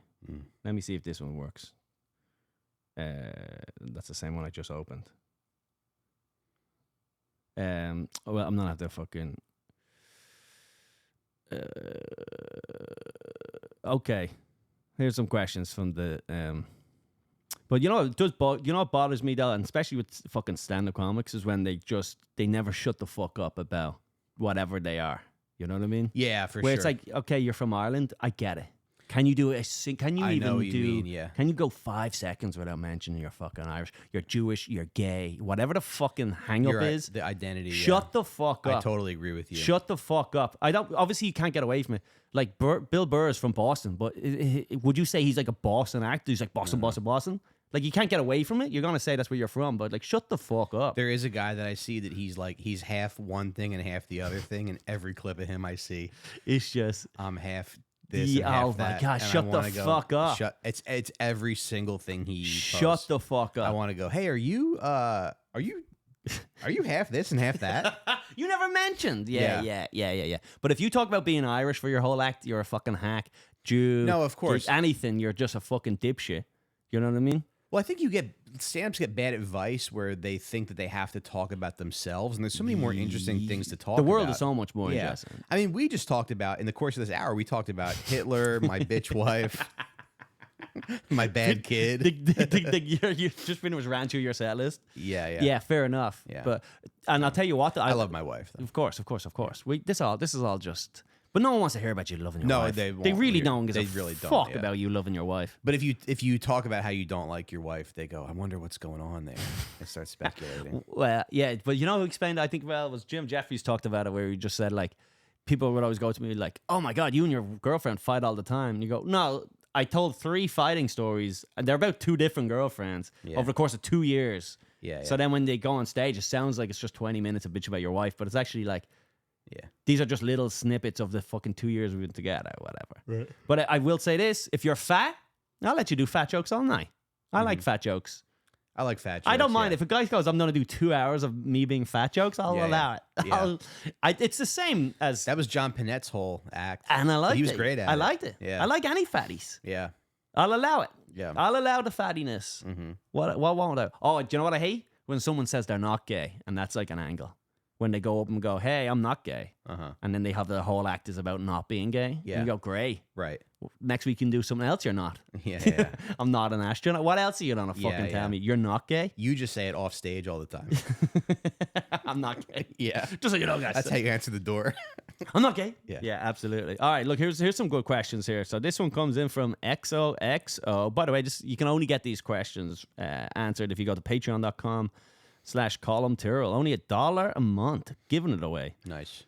Let me see if this one works. That's the same one I just opened. Well, I'm not at the fucking. Okay, here's some questions from the. But you know, what bothers me though, and especially with fucking stand-up comics, is when they never shut the fuck up about whatever they are. You know what I mean? Yeah, for sure. Where it's like, okay, you're from Ireland, I get it. Can you do Can you go 5 seconds without mentioning you're fucking Irish? You're Jewish. You're gay. Whatever the fucking hang-up is, the identity. Shut the fuck up. I totally agree with you. Shut the fuck up. Obviously, you can't get away from it. Like Bill Burr is from Boston, but would you say he's like a Boston actor? He's like Boston. Like, you can't get away from it. You're gonna say that's where you're from, but like, shut the fuck up. There is a guy that I see that he's half one thing and half the other thing, and every clip of him I see, it's just I'm half this and half that. Oh my god, shut the fuck up. It's every single thing he posts. Shut the fuck up. I want to go, hey, are you half this and half that? You never mentioned. Yeah. But if you talk about being Irish for your whole act, you're a fucking hack. Jew. No, of course. Anything, you're just a fucking dipshit. You know what I mean? Well, I think stand-ups get bad advice where they think that they have to talk about themselves, and there's so many more interesting things to talk about. The world is so much more interesting. I mean, we just talked about, in the course of this hour, we talked about Hitler, my bitch wife, my bad kid. You just finished ran through your set list. Yeah, fair enough. Yeah. And I'll tell you what, I love my wife, though. Of course. This is all just. But no one wants to hear about you loving your wife. They really don't give a fuck about you loving your wife. But if you talk about how you don't like your wife, they go, I wonder what's going on there. They start speculating. Well, yeah, but you know who explained, I think, it was Jim Jeffries talked about it, where he just said, like, people would always go to me like, oh my God, you and your girlfriend fight all the time. And you go, no, I told 3 fighting stories, and they're about 2 different girlfriends over the course of 2 years. Yeah. So then when they go on stage, it sounds like it's just 20 minutes of bitch about your wife, but it's actually like, these are just little snippets of the fucking 2 years we've been together or whatever. Right. But I will say this, if you're fat, I'll let you do fat jokes all night. I like fat jokes. I like fat jokes. I don't mind. If a guy goes, I'm going to do 2 hours of me being fat jokes, I'll allow it. Yeah. It's the same as... That was John Panett's whole act. And I liked it. He was great at it. I liked it. Yeah. I like any fatties. Yeah. I'll allow it. Yeah. I'll allow the fattiness. Mm-hmm. What won't I? Oh, do you know what I hate? When someone says they're not gay, and that's like an angle. When they go up and go, hey, I'm not gay. And then they have the whole act is about not being gay. Yeah. And you go, great. Right. Next week you can do something else you're not. Yeah. I'm not an astronaut. What else are you going to fucking tell me? You're not gay? You just say it off stage all the time. I'm not gay. Yeah. Just so you know, guys. That's how you answer the door. I'm not gay. Yeah. Yeah, absolutely. All right, look, here's some good questions here. So this one comes in from XOXO. By the way, you can only get these questions answered if you go to patreon.com/Colum Tyrrell. Only $1 a month. Giving it away. Nice.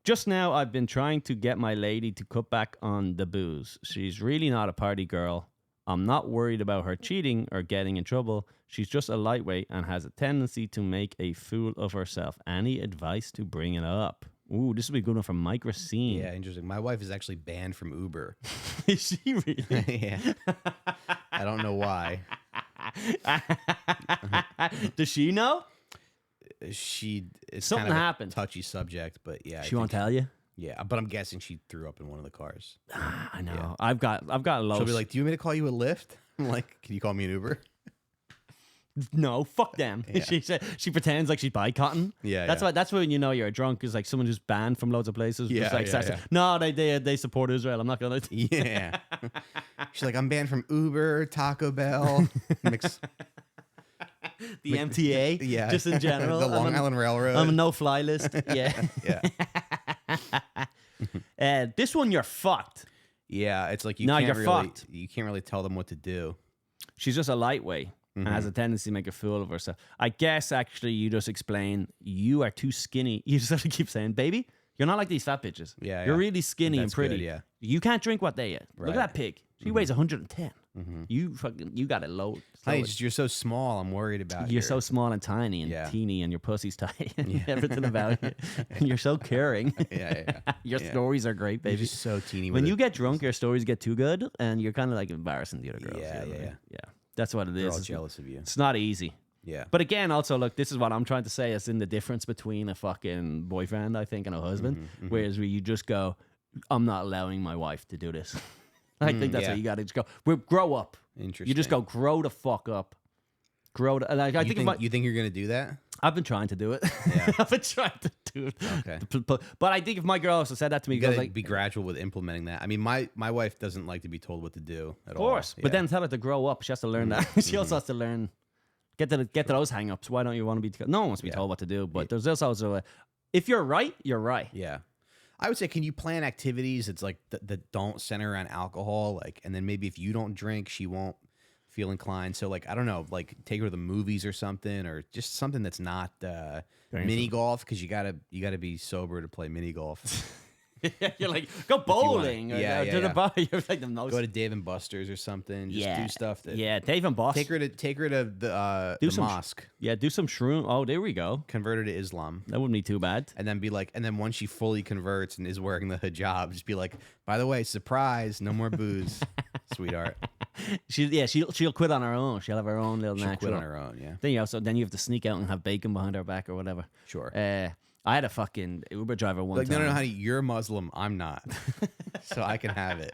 Just now, I've been trying to get my lady to cut back on the booze. She's really not a party girl. I'm not worried about her cheating or getting in trouble. She's just a lightweight and has a tendency to make a fool of herself. Any advice to bring it up? Ooh, this would be a good one from Mike Recine. Yeah, interesting. My wife is actually banned from Uber. Is she really? Yeah. I don't know why. Does she know? It's Something kind of happened. A touchy subject, but yeah. She won't tell you? Yeah, but I'm guessing she threw up in one of the cars. I know. Yeah. I've got low. She'll be like, "Do you want me to call you a Lyft?" I'm like, "Can you call me an Uber?" No, fuck them. Yeah. She pretends like she's boycotting. Yeah, That's when you know you're a drunk. Is like someone who's banned from loads of places. Yeah, Just like yeah, starts, no, they support Israel. I'm not gonna. Yeah. She's like, I'm banned from Uber, Taco Bell, the MTA. Yeah, just in general. the Long Island Railroad. I'm a no-fly list. Yeah. Yeah. This one you're fucked. Yeah, it's like you can't really tell them what to do. She's just a lightweight. And has a tendency to make a fool of herself. I guess, actually, you just explain, you are too skinny. You just have to keep saying, baby, you're not like these fat bitches. Yeah, You're really skinny and pretty. Good, yeah. You can't drink what they eat. Right. Look at that pig. She weighs 110. You got it low. Honey, you're so small. I'm worried about you. You're so small and tiny and teeny, and your pussy's tight, and everything about you. And you're so caring. Yeah. Your stories are great, baby. You're just so teeny. When you get drunk, your stories get too good, and you're kind of like embarrassing the other girls. Yeah. That's what it is. They're all jealous of you. It's not easy. Yeah. But again, also, look, this is what I'm trying to say is in the difference between a fucking boyfriend, I think, and a husband. Whereas where you just go, I'm not allowing my wife to do this. I think that's how you got to just go. Grow up. Interesting. You just go, grow the fuck up. You think you're going to do that? I've been trying to do it. Yeah. I've been trying to do it. Okay. But I think if my girl also said that to me, you gotta be gradual with implementing that. I mean, my wife doesn't like to be told what to do at all. Of course. But then tell her to grow up. She has to learn that. She also has to learn, get to those hang-ups. Why don't you want to be, no one wants to be told what to do. But there's also, if you're right, you're right. Yeah. I would say, can you plan activities? It's like that don't center around alcohol, like, and then maybe if you don't drink, she won't feel inclined. So, like, I don't know, like take her to the movies or something, or just something that's not mini golf, because you gotta be sober to play mini golf. You're like, go bowling. Or to the bar. You're like the most. Go to Dave and Buster's or something. Just do stuff that. Yeah, Dave and Buster's. Take her to the mosque. Do some shroom. Oh, there we go. Convert her to Islam. That wouldn't be too bad. And then then once she fully converts and is wearing the hijab, just be like, by the way, surprise, no more booze, sweetheart. She'll quit on her own. She'll have her own little She'll natural. quit on her own. Yeah. Then you have to sneak out and have bacon behind her back or whatever. Sure. I had a fucking Uber driver one time. No, honey, you're Muslim. I'm not. So I can have it.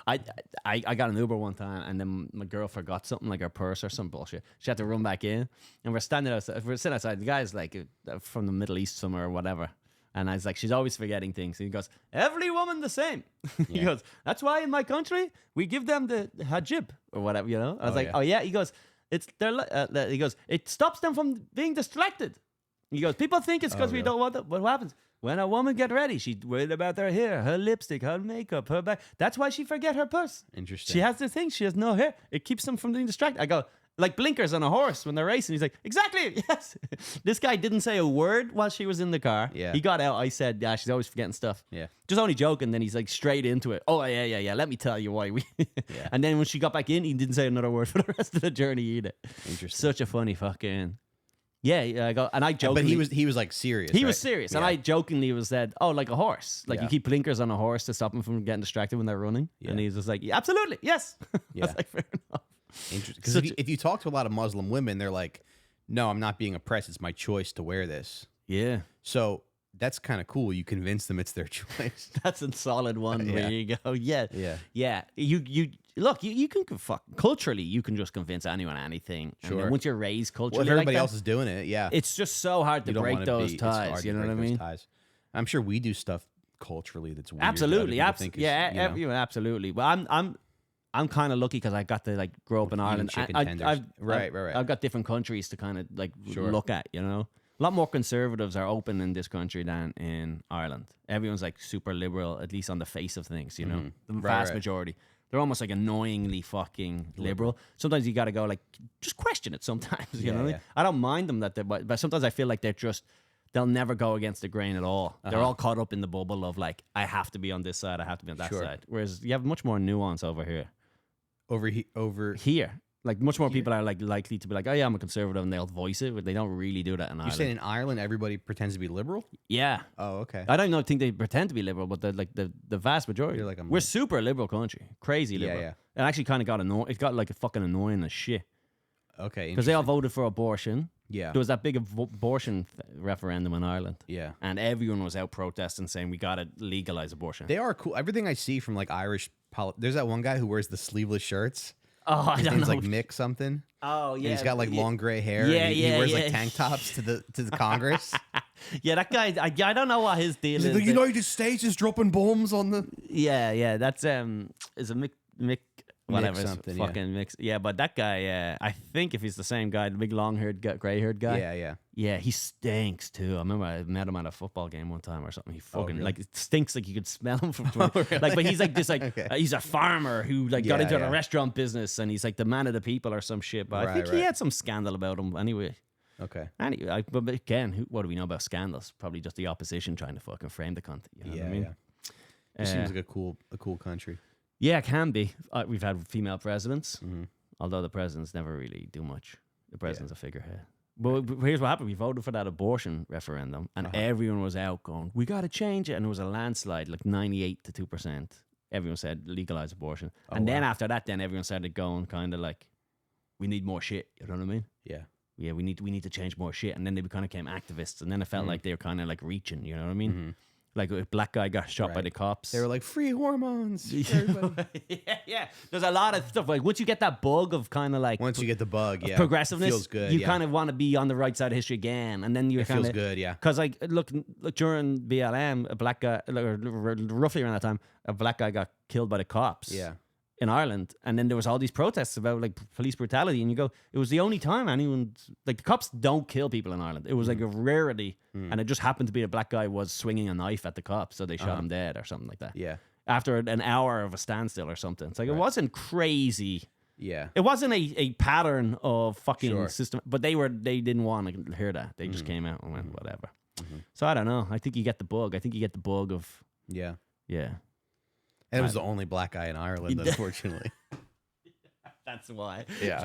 I got an Uber one time, and then my girl forgot something like her purse or some bullshit. She had to run back in, and we're sitting outside. The guy's like from the Middle East somewhere or whatever. And I was like, she's always forgetting things. And he goes, every woman the same. He goes, that's why in my country we give them the hijab or whatever, you know. I was oh yeah. He goes, he goes, it stops them from being distracted. He goes, people think it's because we don't want it. What happens? When a woman get ready, she's worried about her hair, her lipstick, her makeup, her back. That's why she forget her purse. Interesting. She has the thing. She has no hair. It keeps them from being distracted. I go, Like blinkers on a horse when they're racing. He's like, exactly, yes. This guy didn't say a word while she was in the car. Yeah. He got out. I said, yeah, she's always forgetting stuff. Yeah. Just only joking. Then he's like straight into it. Oh, yeah. Let me tell you why we. Yeah. And then when she got back in, he didn't say another word for the rest of the journey either. Interesting. Such a funny fucking. Yeah, I jokingly. But he was like serious. He right? was serious, Yeah. and I jokingly was said, "Oh, like a horse. Like you keep blinkers on a horse to stop them from getting distracted when they're running." Yeah. And he's just like, yeah, "Absolutely, yes." Yeah. I was like, fair enough. Interesting. Because if you talk to a lot of Muslim women, they're like, "No, I'm not being oppressed. It's my choice to wear this." Yeah, So that's kind of cool. You convince them it's their choice. that's a solid one. There you go. Yeah, Yeah. You look. You can culturally. You can just convince anyone anything. Sure. And then once you're raised culturally, Well, if everybody like else is doing it, yeah. it's just so hard to You don't break wanna those it's hard ties. to You know break what I those mean? ties. I'm sure we do stuff culturally that's weird. Absolutely, absolutely. absolutely. But I'm kind of lucky because I got to like grow up in Ireland. I've got different countries to kind of like look at. You know, a lot more conservatives are open in this country than in Ireland. Everyone's like super liberal, at least on the face of things. You know, the vast majority. They're almost like annoyingly fucking liberal. Sometimes you got to go like, just question it sometimes, you know what I mean? I don't mind them but sometimes I feel like they'll never go against the grain at all. They're all caught up in the bubble of like, I have to be on this side, I have to be on that side. Whereas you have much more nuance over here. Over here. Like much more people are like likely to be like, oh yeah, I'm a conservative, and they'll voice it, but they don't really do that in Ireland. You're saying in Ireland everybody pretends to be liberal? Yeah. Oh, okay. I don't know. Think they pretend to be liberal, but the vast majority. You're like, we're super liberal country, crazy liberal. Yeah. It actually kind of got annoying. It got like a fucking annoying as shit. Okay. Because they all voted for abortion. Yeah. There was that big abortion referendum in Ireland. Yeah. And everyone was out protesting, saying we got to legalize abortion. They are cool. Everything I see from like Irish there's that one guy who wears the sleeveless shirts. Oh, His I don't name's know. like Mick something. Oh yeah. And he's got like long gray hair. Yeah, and he yeah, wears yeah. like tank tops to the Congress. Yeah, that guy. I don't know what his deal is. The United States is dropping bombs on the. Yeah. That's is a Mick whatever something, fucking mix. Yeah, but that guy. I think if he's the same guy, the big long haired, gray haired guy. Yeah, he stinks too. I remember I met him at a football game one time or something. He fucking like it stinks like you could smell him from. Really? Like, but he's like this he's a farmer who like got into the restaurant business, and he's like the man of the people or some shit. But I think he had some scandal about him anyway. Okay. Anyway, but again, what do we know about scandals? Probably just the opposition trying to fucking frame the cunt. You know what I mean? Yeah. It seems like a cool country. Yeah, it can be. We've had female presidents, although the presidents never really do much. The president's a figurehead. But here's what happened. We voted for that abortion referendum, and everyone was out going, we got to change it. And it was a landslide, like 98 to 2%. Everyone said legalize abortion. Then after that, then everyone started going kind of like, we need more shit. You know what I mean? Yeah. Yeah, we need to change more shit. And then they kind of became activists, and then it felt like they were kind of like reaching, you know what I mean? Like a black guy got shot by the cops. They were like, free hormones. Yeah. There's a lot of stuff. Like once you get that bug of kind of like Once you get the bug, progressiveness, it feels good. You kind of want to be on the right side of history again, and then you kind of feels good. Yeah. Because like look during BLM, a black guy, roughly around that time, a black guy got killed by the cops. Yeah. In Ireland, and then there was all these protests about like police brutality, and you go, it was the only time anyone like the cops don't kill people in Ireland. It was like a rarity, and it just happened to be a black guy was swinging a knife at the cops, so they shot him dead or something like that. Yeah. After an hour of a standstill or something, it's like it wasn't crazy. Yeah. It wasn't a pattern of fucking system, but they didn't want to hear that. They just came out and went whatever. So I don't know. I think you get the bug. Of yeah. And it was the only black guy in Ireland, unfortunately. That's why. Yeah.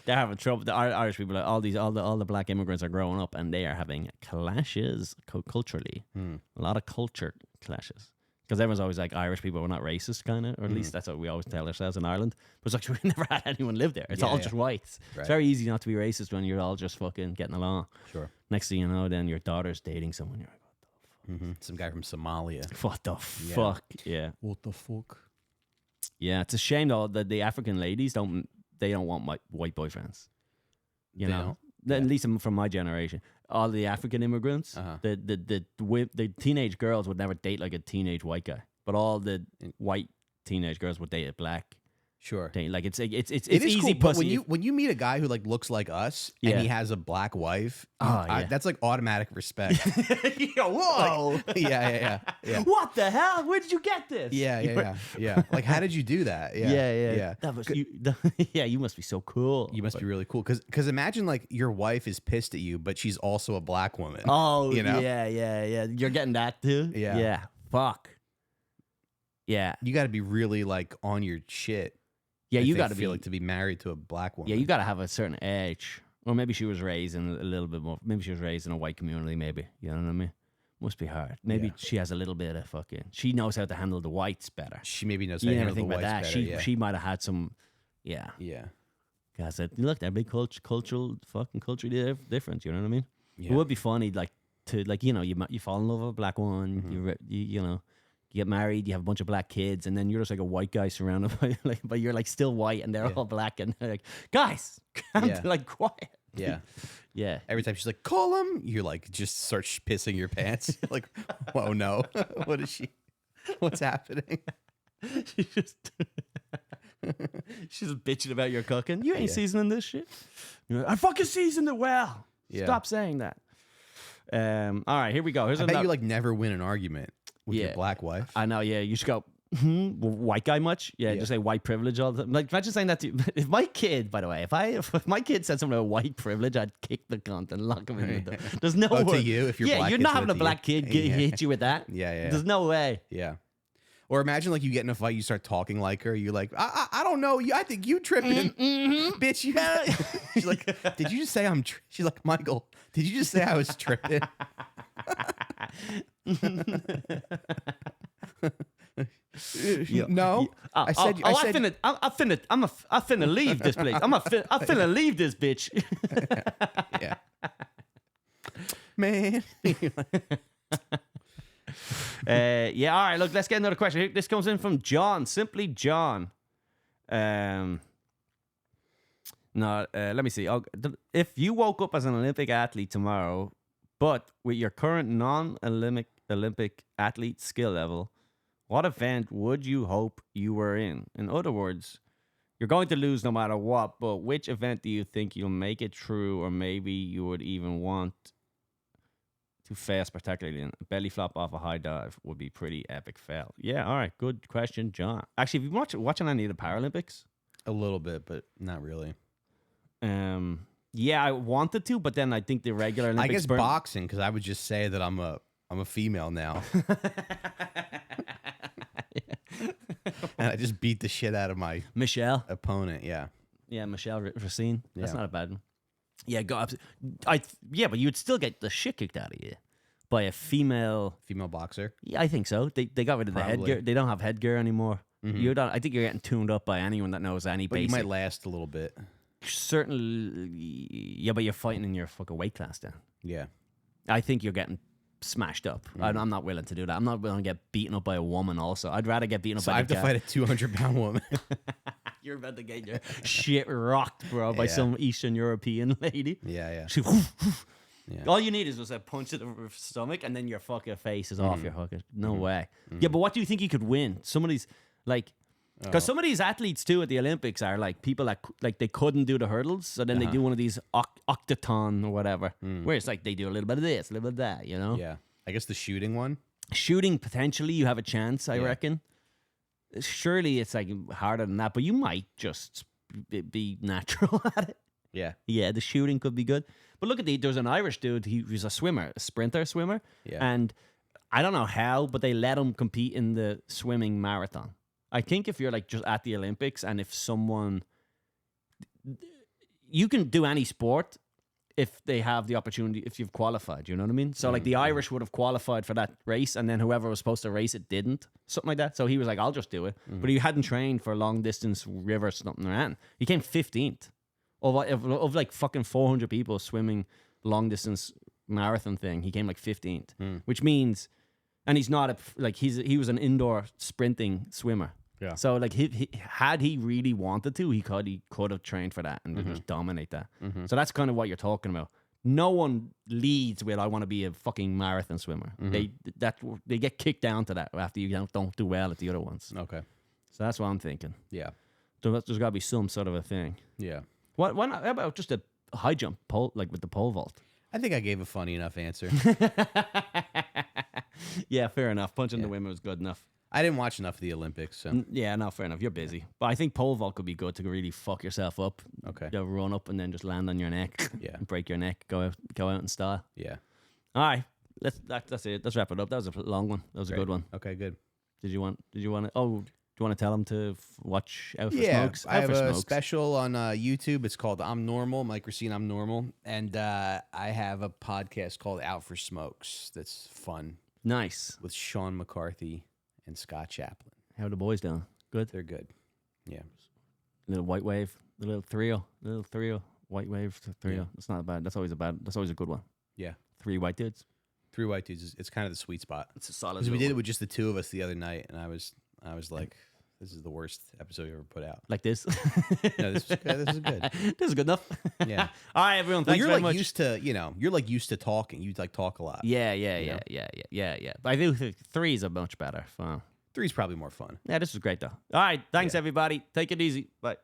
They're having trouble. The Irish people, all the black immigrants are growing up, and they are having clashes culturally. A lot of culture clashes. Because everyone's always like, Irish people are not racist, kind of, or at least that's what we always tell ourselves in Ireland. But it's actually, we never had anyone live there. It's all just whites. Right. It's very easy not to be racist when you're all just fucking getting along. Sure. Next thing you know, then your daughter's dating someone. You're like, some guy from Somalia. What the fuck? Yeah. What the fuck? Yeah, it's a shame though that the African ladies don't want white boyfriends. You know, at least from my generation, all the African immigrants, the teenage girls would never date like a teenage white guy, but all the white teenage girls would date a black Sure. Like it's It is easy cool, but pussy. when you meet a guy who like looks like us and he has a black wife, that's like automatic respect. Whoa. Like, yeah. What the hell? Where did you get this? Yeah. Like, how did you do that? Yeah. That was you. Yeah, you must be so cool. You must be really cool. Because imagine like your wife is pissed at you, but she's also a black woman. Oh, you know? Yeah. You're getting that too? Yeah. Fuck. Yeah. You got to be really like on your shit. Yeah, you got to feel like to be married to a black woman. Yeah, you got to have a certain age. Or maybe she was raised in a little bit more. Maybe she was raised in a white community, maybe. You know what I mean? Must be hard. Maybe she has a little bit of fucking... She knows how to handle the whites better. She maybe knows how to handle the whites better. She might have had some... Yeah. Guys, look, they're big cultural difference. You know what I mean? Yeah. It would be funny, like, you fall in love with a black one, you know... You get married, you have a bunch of black kids, and then you're just like a white guy surrounded by but you're like still white and they're all black, and they're like, guys, like quiet. Yeah. Every time she's like, Colum, you're like, just start pissing your pants. You're like, whoa, no. What is she? What's happening? She's bitching about your cooking. You ain't seasoning this shit. You're like, I fucking seasoned it well. Stop saying that. All right, here we go. I bet you like never win an argument with your black wife. I know, yeah. You should go, white guy much? Yeah, just say white privilege all the time. Like, imagine saying that to if my kid, by the way, if my kid said something about white privilege, I'd kick the cunt and lock him in the door. There's no way. To you, if you're black, you're not having a black kid hit you with that. Yeah. There's no way. Yeah. Or imagine like you get in a fight, you start talking like her. You're like, I don't know. I think you tripping, bitch. She's like, did you just say I'm? She's like, Michael, did you just say I was tripping? No, I said. I'm finna leave this place. I'm finna leave this bitch. Yeah, man. All right, look, let's get another question. This comes in from John, simply John. Let me see. If you woke up as an Olympic athlete tomorrow, but with your current non-Olympic athlete skill level, what event would you hope you were in? In other words, you're going to lose no matter what, but which event do you think you'll make it through, or maybe you would even want to fast, particularly in a belly flop off a high dive would be pretty epic fail. Yeah, all right, good question, John. Actually, have you been watching any of the Paralympics? A little bit, but not really. Yeah, I wanted to, but then I think the regular Olympics... I guess boxing, because I would just say that I'm a female now. And I just beat the shit out of my opponent, yeah. Yeah, Michelle Recine. That's not a bad one. Yeah, but you'd still get the shit kicked out of you by a female boxer. Yeah, I think so. They got rid of the headgear. They don't have headgear anymore. Mm-hmm. I think you're getting tuned up by anyone that knows any basic. But you might last a little bit. Certainly, yeah, but you're fighting in your fucking weight class then. Yeah, I think you're getting smashed up. I'm not willing to do that. I'm not willing to get beaten up by a woman. Also, I'd rather get beaten up by. I have to fight a 200-pound woman. You're about to get your shit rocked, bro, by some Eastern European lady. Yeah. All you need is just a punch to the stomach, and then your fucking face is off your fucking. No way. Yeah, but what do you think you could win? Some of these, like, because some of these athletes too at the Olympics are like people that like they couldn't do the hurdles, so then they do one of these octaton or whatever, where it's like they do a little bit of this, a little bit of that, you know? Yeah. I guess the shooting one. Shooting, potentially, you have a chance, I reckon. Surely it's like harder than that, but you might just be natural at it. Yeah. Yeah, the shooting could be good. But look at there's an Irish dude, he was a sprinter swimmer. Yeah. And I don't know how, but they let him compete in the swimming marathon. I think if you're like just at the Olympics and if someone, you can do any sport if they have the opportunity, if you've qualified, you know what I mean? So like the Irish would have qualified for that race and then whoever was supposed to race it didn't, something like that. So he was like, I'll just do it. But he hadn't trained for long distance river something around. He came 15th of like fucking 400 people swimming long distance marathon thing. He came like 15th, which means, and he's not he was an indoor sprinting swimmer. Yeah. So like had he really wanted to, he could have trained for that and just dominate that. So that's kind of what you're talking about. No one leads with I want to be a fucking marathon swimmer. They get kicked down to that after you don't do well at the other ones. Okay. So that's what I'm thinking. Yeah. There's got to be some sort of a thing. Yeah. Why not? How about just a high jump pole, like with the pole vault? I think I gave a funny enough answer. Yeah, fair enough. Punching the women was good enough. I didn't watch enough of the Olympics, so yeah, no, fair enough. You're busy, but I think pole vault could be good to really fuck yourself up. Okay, you run up and then just land on your neck. Yeah, and break your neck. Go out in style. Yeah. All right, that's it. Let's wrap it up. That was a long one. That was a good one. Okay, good. Did you want to? Oh, do you want to tell them to watch Out for Smokes? I have a special on YouTube. It's called I'm Normal. Mike Recine, I'm Normal, and I have a podcast called Out for Smokes. That's fun. Nice. With Sean McCarthy and Scott Chaplin. How are the boys doing? Good? They're good. Yeah. Little white wave, little trio, white wave trio. Yeah. That's not bad. That's always a good one. Yeah. 3 white dudes. 3 white dudes. It's kind of the sweet spot. It's a solid. Because we did it with just the 2 of us the other night, and I was like, this is the worst episode you ever put out. Like this? No, this is good. This is good. This is good enough. Yeah. All right, everyone. Thanks you're very like much. used to, you're like used to talking. You like talk a lot. Yeah. But I do think 3 is a much better. 3 is probably more fun. Yeah, this was great though. All right, thanks everybody. Take it easy. Bye.